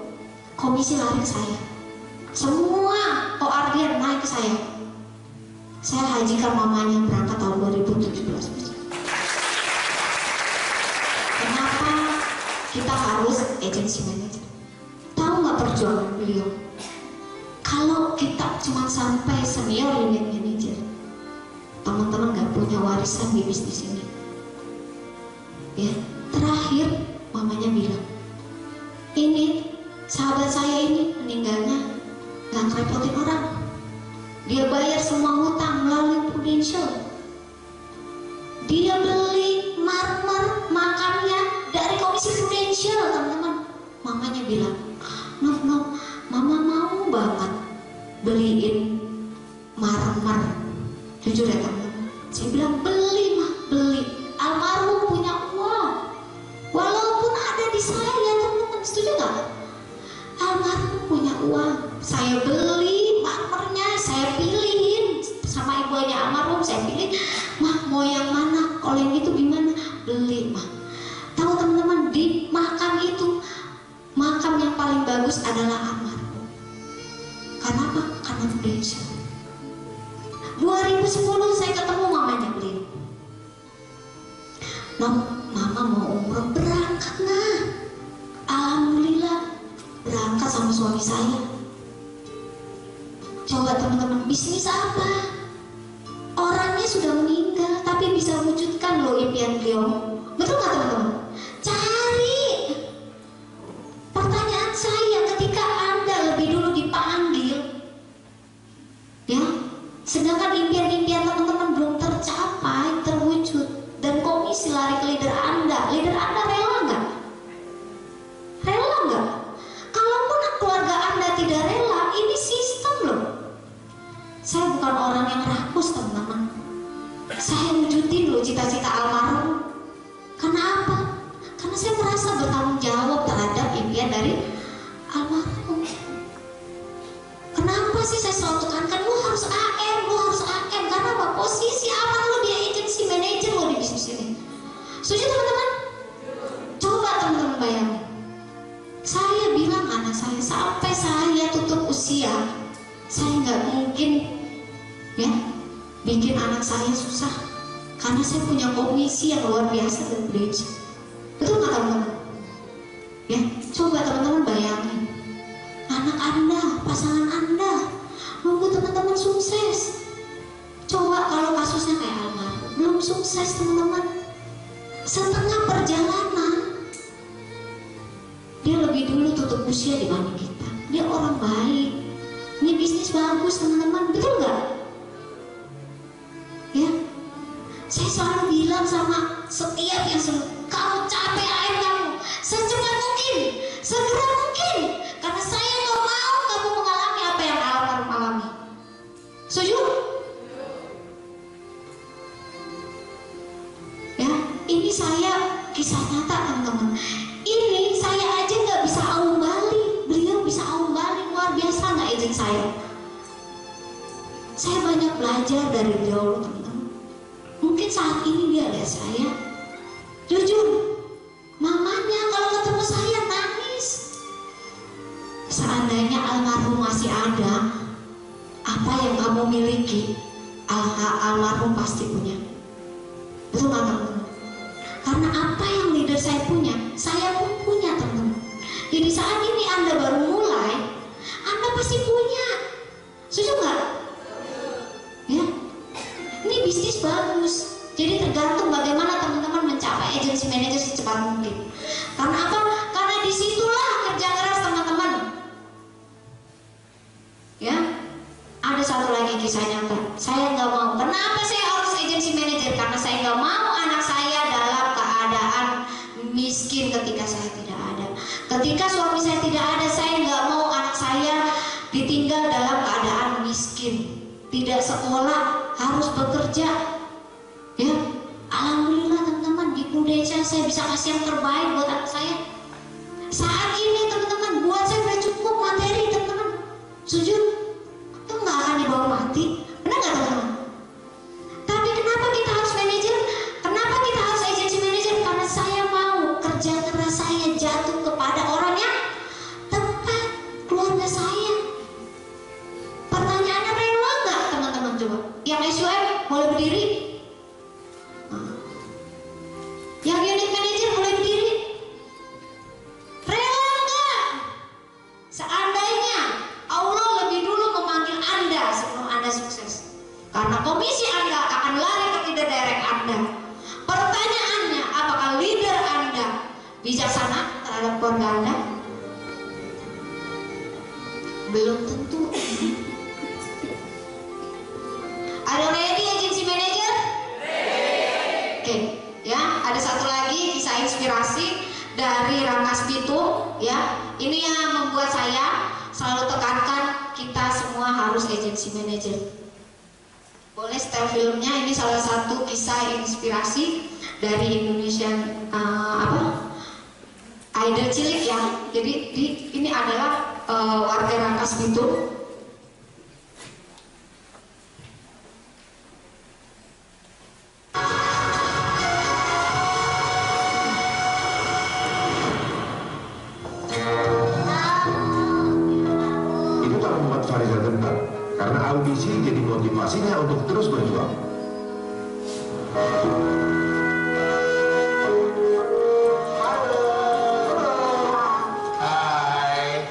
komisi lari ke saya, semua OR dia naik ke saya. Saya hajikan mamanya berangkat tahun 2017. Kenapa kita harus agency manager? Tahu nggak perjuangan beliau? Kalau kita cuma sampai senior unit manager, teman-teman nggak punya warisan di bisnis ini. Ya, terakhir mamanya bilang, ini sahabat saya ini meninggalnya nggak ngerepotin orang. Dia bayar semua hutang melalui Prudential. Dia beli marmer makamnya dari komisi Prudential, teman-teman. Mamanya bilang, no, mama mau banget beliin marmer. Jujur ya teman-teman, saya bilang beli. Almarhum punya uang, walaupun ada di saya, teman-teman setuju nggak? Almarhum punya uang, saya beli marmernya, saya pilihin sama ibunya almarhum, saya pilih, mah mau yang mana? Kalau yang itu gimana? Beli mah. Tahu teman-teman, di makam itu, makam yang paling bagus adalah almarhum. Karena apa? Karena prudensial. 2010 saya ketemu mamanya beliau. Mama mau umroh, berangkat nah. Alhamdulillah berangkat sama suami saya. Coba teman-teman, bisnis apa? Orangnya sudah meninggal tapi bisa wujudkan loh impian beliau. Betul nggak teman-teman? Cari. Pertanyaan saya, ketika Anda lebih dulu dipanggil, ya, sedangkan impian-impian teman-teman belum tercapai, terwujud, dan komisi lari ke leader Anda rela nggak? Rela nggak? Kalaupun keluarga Anda tidak rela, ini sistem loh. Saya bukan orang yang rakus teman-teman. Saya wujudin loh cita-cita almarhum. Karena apa? Karena saya merasa bertanggung jawab terhadap impian dari almarhum. Kenapa sih saya selalu tekankan lu harus AM, lu harus AM? Karena apa? Posisi apa lu dia agency manager lo di bisnis ini. Setuju teman-teman? Coba teman-teman bayangin. Saya bilang anak saya sampai saya tutup usia, saya nggak mungkin ya bikin anak saya susah, karena saya punya komisi yang luar biasa dan bridge. Betul nggak teman-teman? Ya, coba teman-teman bayangin, anak Anda, pasangan Anda nunggu teman-teman sukses. Coba kalau kasusnya kayak almarhum, belum sukses teman-teman, setengah perjalanan dia lebih dulu tutup usia dibanding kita. Dia orang baik, ini bisnis bagus teman-teman, betul nggak? Ya, saya selalu bilang sama setiap yang kamu capek AM kamu secepat mungkin, segera mungkin, karena saya nggak mau kamu mengalami apa yang almarhum alami. Setuju? Ya, ini saya kisah nyata teman-teman. Ini saya aja nggak bisa aum balik, beliau bisa aum balik, luar biasa nggak izin saya. Saya banyak belajar dari beliau teman-teman. Mungkin saat ini dia lihat saya, jujur, mamanya kalau ketemu saya nangis. Seandainya almarhum masih ada, apa yang kamu miliki, almarhum pasti punya. Betul nggak teman-teman? Karena apa yang leader saya punya, saya pun punya teman-teman. Jadi saat ini Anda baru mulai, Anda pasti punya. Setuju nggak? Ya, ini bisnis bagus. Jadi tergantung bagaimana teman-teman mencapai agency manager secepat mungkin. Karena apa? Karena disitulah kerja keras teman-teman. Ya, ada satu lagi kisah nyata. Saya nggak mau. Kenapa saya harus agency manager? Karena saya nggak mau anak saya dalam keadaan miskin ketika saya tidak ada. Ketika suami saya tidak ada, saya nggak mau anak saya ditinggal dalam keadaan miskin, tidak sekolah, harus bekerja. Ya, alhamdulillah teman-teman, di Prudensial saya bisa kasih yang terbaik buat anak saya. Saat ini teman-teman, buat saya udah cukup materi teman-teman. Setuju? Itu nggak akan dibawa mati, benar nggak teman-teman? Tapi kenapa kita harus manajer? Kenapa kita harus agency manager? Karena saya mau kerja keras saya jatuh kepada orang yang tepat, keluarga saya. Pertanyaannya rela nggak teman-teman coba? Yang SUM boleh berdiri? Yang unit manager boleh berdiri? Rela nggak? Seandainya Allah lebih dulu memanggil Anda sebelum Anda sukses, karena komisi Anda akan lari ke leader direct Anda. Pertanyaannya, apakah leader Anda bijaksana terhadap keluarga Anda? Belum tentu. Ada ready agency manager? Oke, ya, ada satu lagi kisah inspirasi dari Rangkas Bitung, ya. Ini yang membuat saya selalu tekankan kita semua harus agency manager. Boleh setel filmnya, ini salah satu kisah inspirasi dari Indonesian Idol cilik ya. Jadi ini adalah warga Rangkas Bitung. Karena audisi jadi motivasinya untuk terus berjuang. Hai.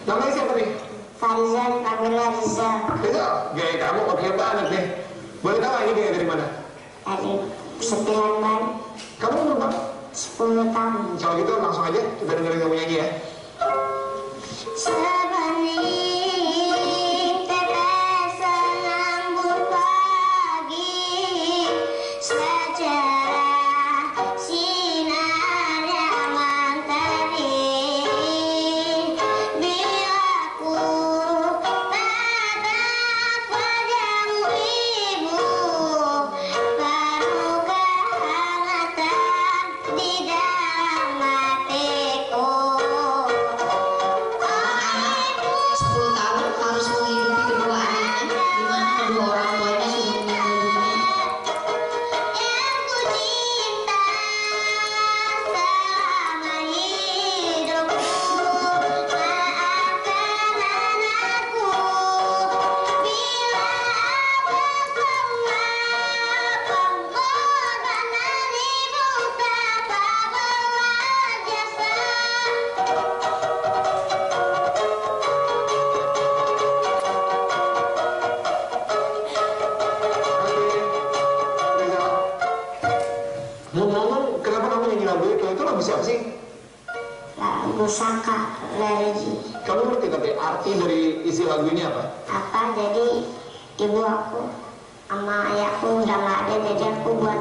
Namanya siapa nih? Farizal, Kamila Rizal. Rizal, gaya kamu oke banget deh. Boleh tahu ini gaya dari mana? Dari Setilan Ban, Kamu umur berapa? 10 tahun. Kalau gitu langsung aja kita dengerin kamu nyanyi ya. Sebening tetes embun pagi, secerah sinar yang mentari. Bila ku tatap wajahmu ibu, baru kehangatan di dalam hatiku. 10 tahun harus menghidupi kedua anaknya, di mana kedua orang tuanya sudah meninggal dunia. Yang ku cinta selama hidupku, maafkan anakku bila apa semua pengorbanan ibu tanpa balas jasa. Rizal. Ngomong-ngomong, kenapa kamu nyanyi lagu itu? Itu lagu siapa sih? Lagu Saka Religi. Kamu ngerti tapi arti dari isi lagu ini apa? Apa jadi ibu aku sama ayahku udah nggak ada, jadi aku buat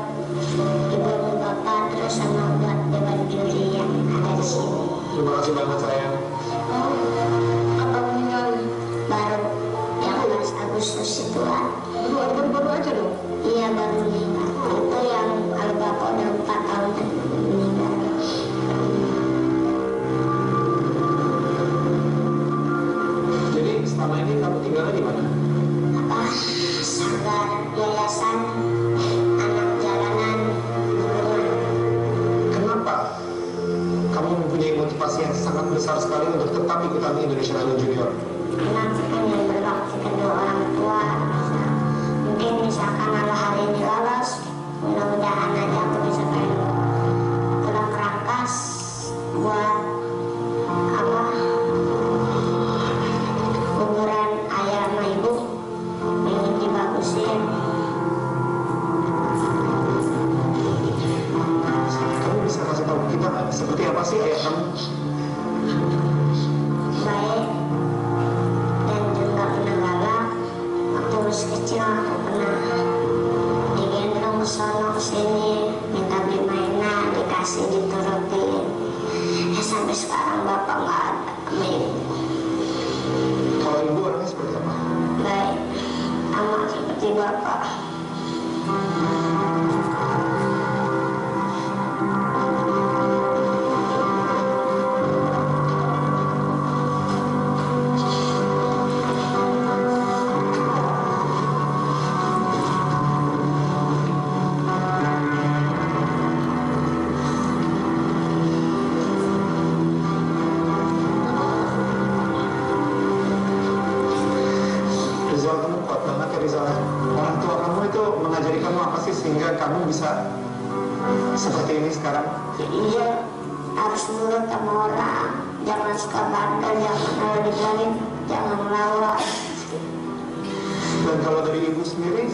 ibu dan bapak terus sama buat dewan juri yang ada di sini. Terima kasih banget sayang. Apa meninggal? Baru yang 11 Agustus itu kan. Baru aja dong. Iya baru meninggal. Itu yang kalau bapak udah 4 tahun meninggal. Jadi selama ini kamu tinggalnya di mana? Apa sanggar yayasan anak jalanan Bulungan. Kenapa kamu mempunyai motivasi yang sangat besar sekali untuk tetap ikutan Indonesian Idol Junior? Karena pengen berbakti kedua orang tua. Mungkin misalkan kalau hari ini lolos, mudah-mudahan aja aku bisa pengen tulang rangkas buat apa kuburan ayah sama ibu ingin dibagusin. Kamu bisa kasih tahu kita nggak seperti apa sih ayah kamu? Baik dan juga pernah galak. Waktu masih kecil aku pernah digendong sono sini minta beli mainan, dikasih diturutin. Sampai sekarang bapak nggak ada sama ibu. Kalau ibu orangnya seperti apa? Baik sama seperti bapak. Rizal, kamu kuat banget ya Rizal. Orang tua kamu itu mengajari kamu apa sih sehingga kamu bisa seperti ini sekarang? Iya, harus nurut sama orang, jangan suka bandel, jangan kalau dibilangin jangan melawan. Dan kalau dari ibu sendiri,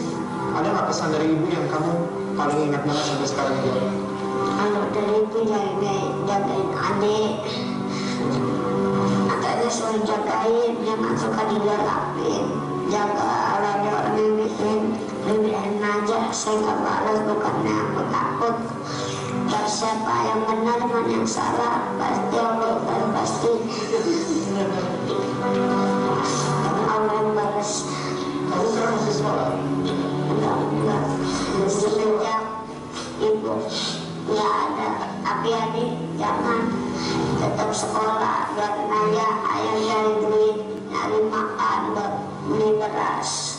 ada nggak pesan dari ibu yang kamu paling ingat banget sampai sekarang ini? Kalau dari ibu jagain adik, katanya suruh jagain, jangan suka digalapin, jaga ada orang lebihin aja. Saya nggak balas bukannya aku takut. Kalau siapa yang benar mana yang salah, pasti Allah pasti Allah yang balas. Kamu sekarang masih sekolah? Enggak. Semenjak ibu nggak ada, tapi adik jangan tetap sekolah, biar ayah nyari duit, nyari makan buat beli beras.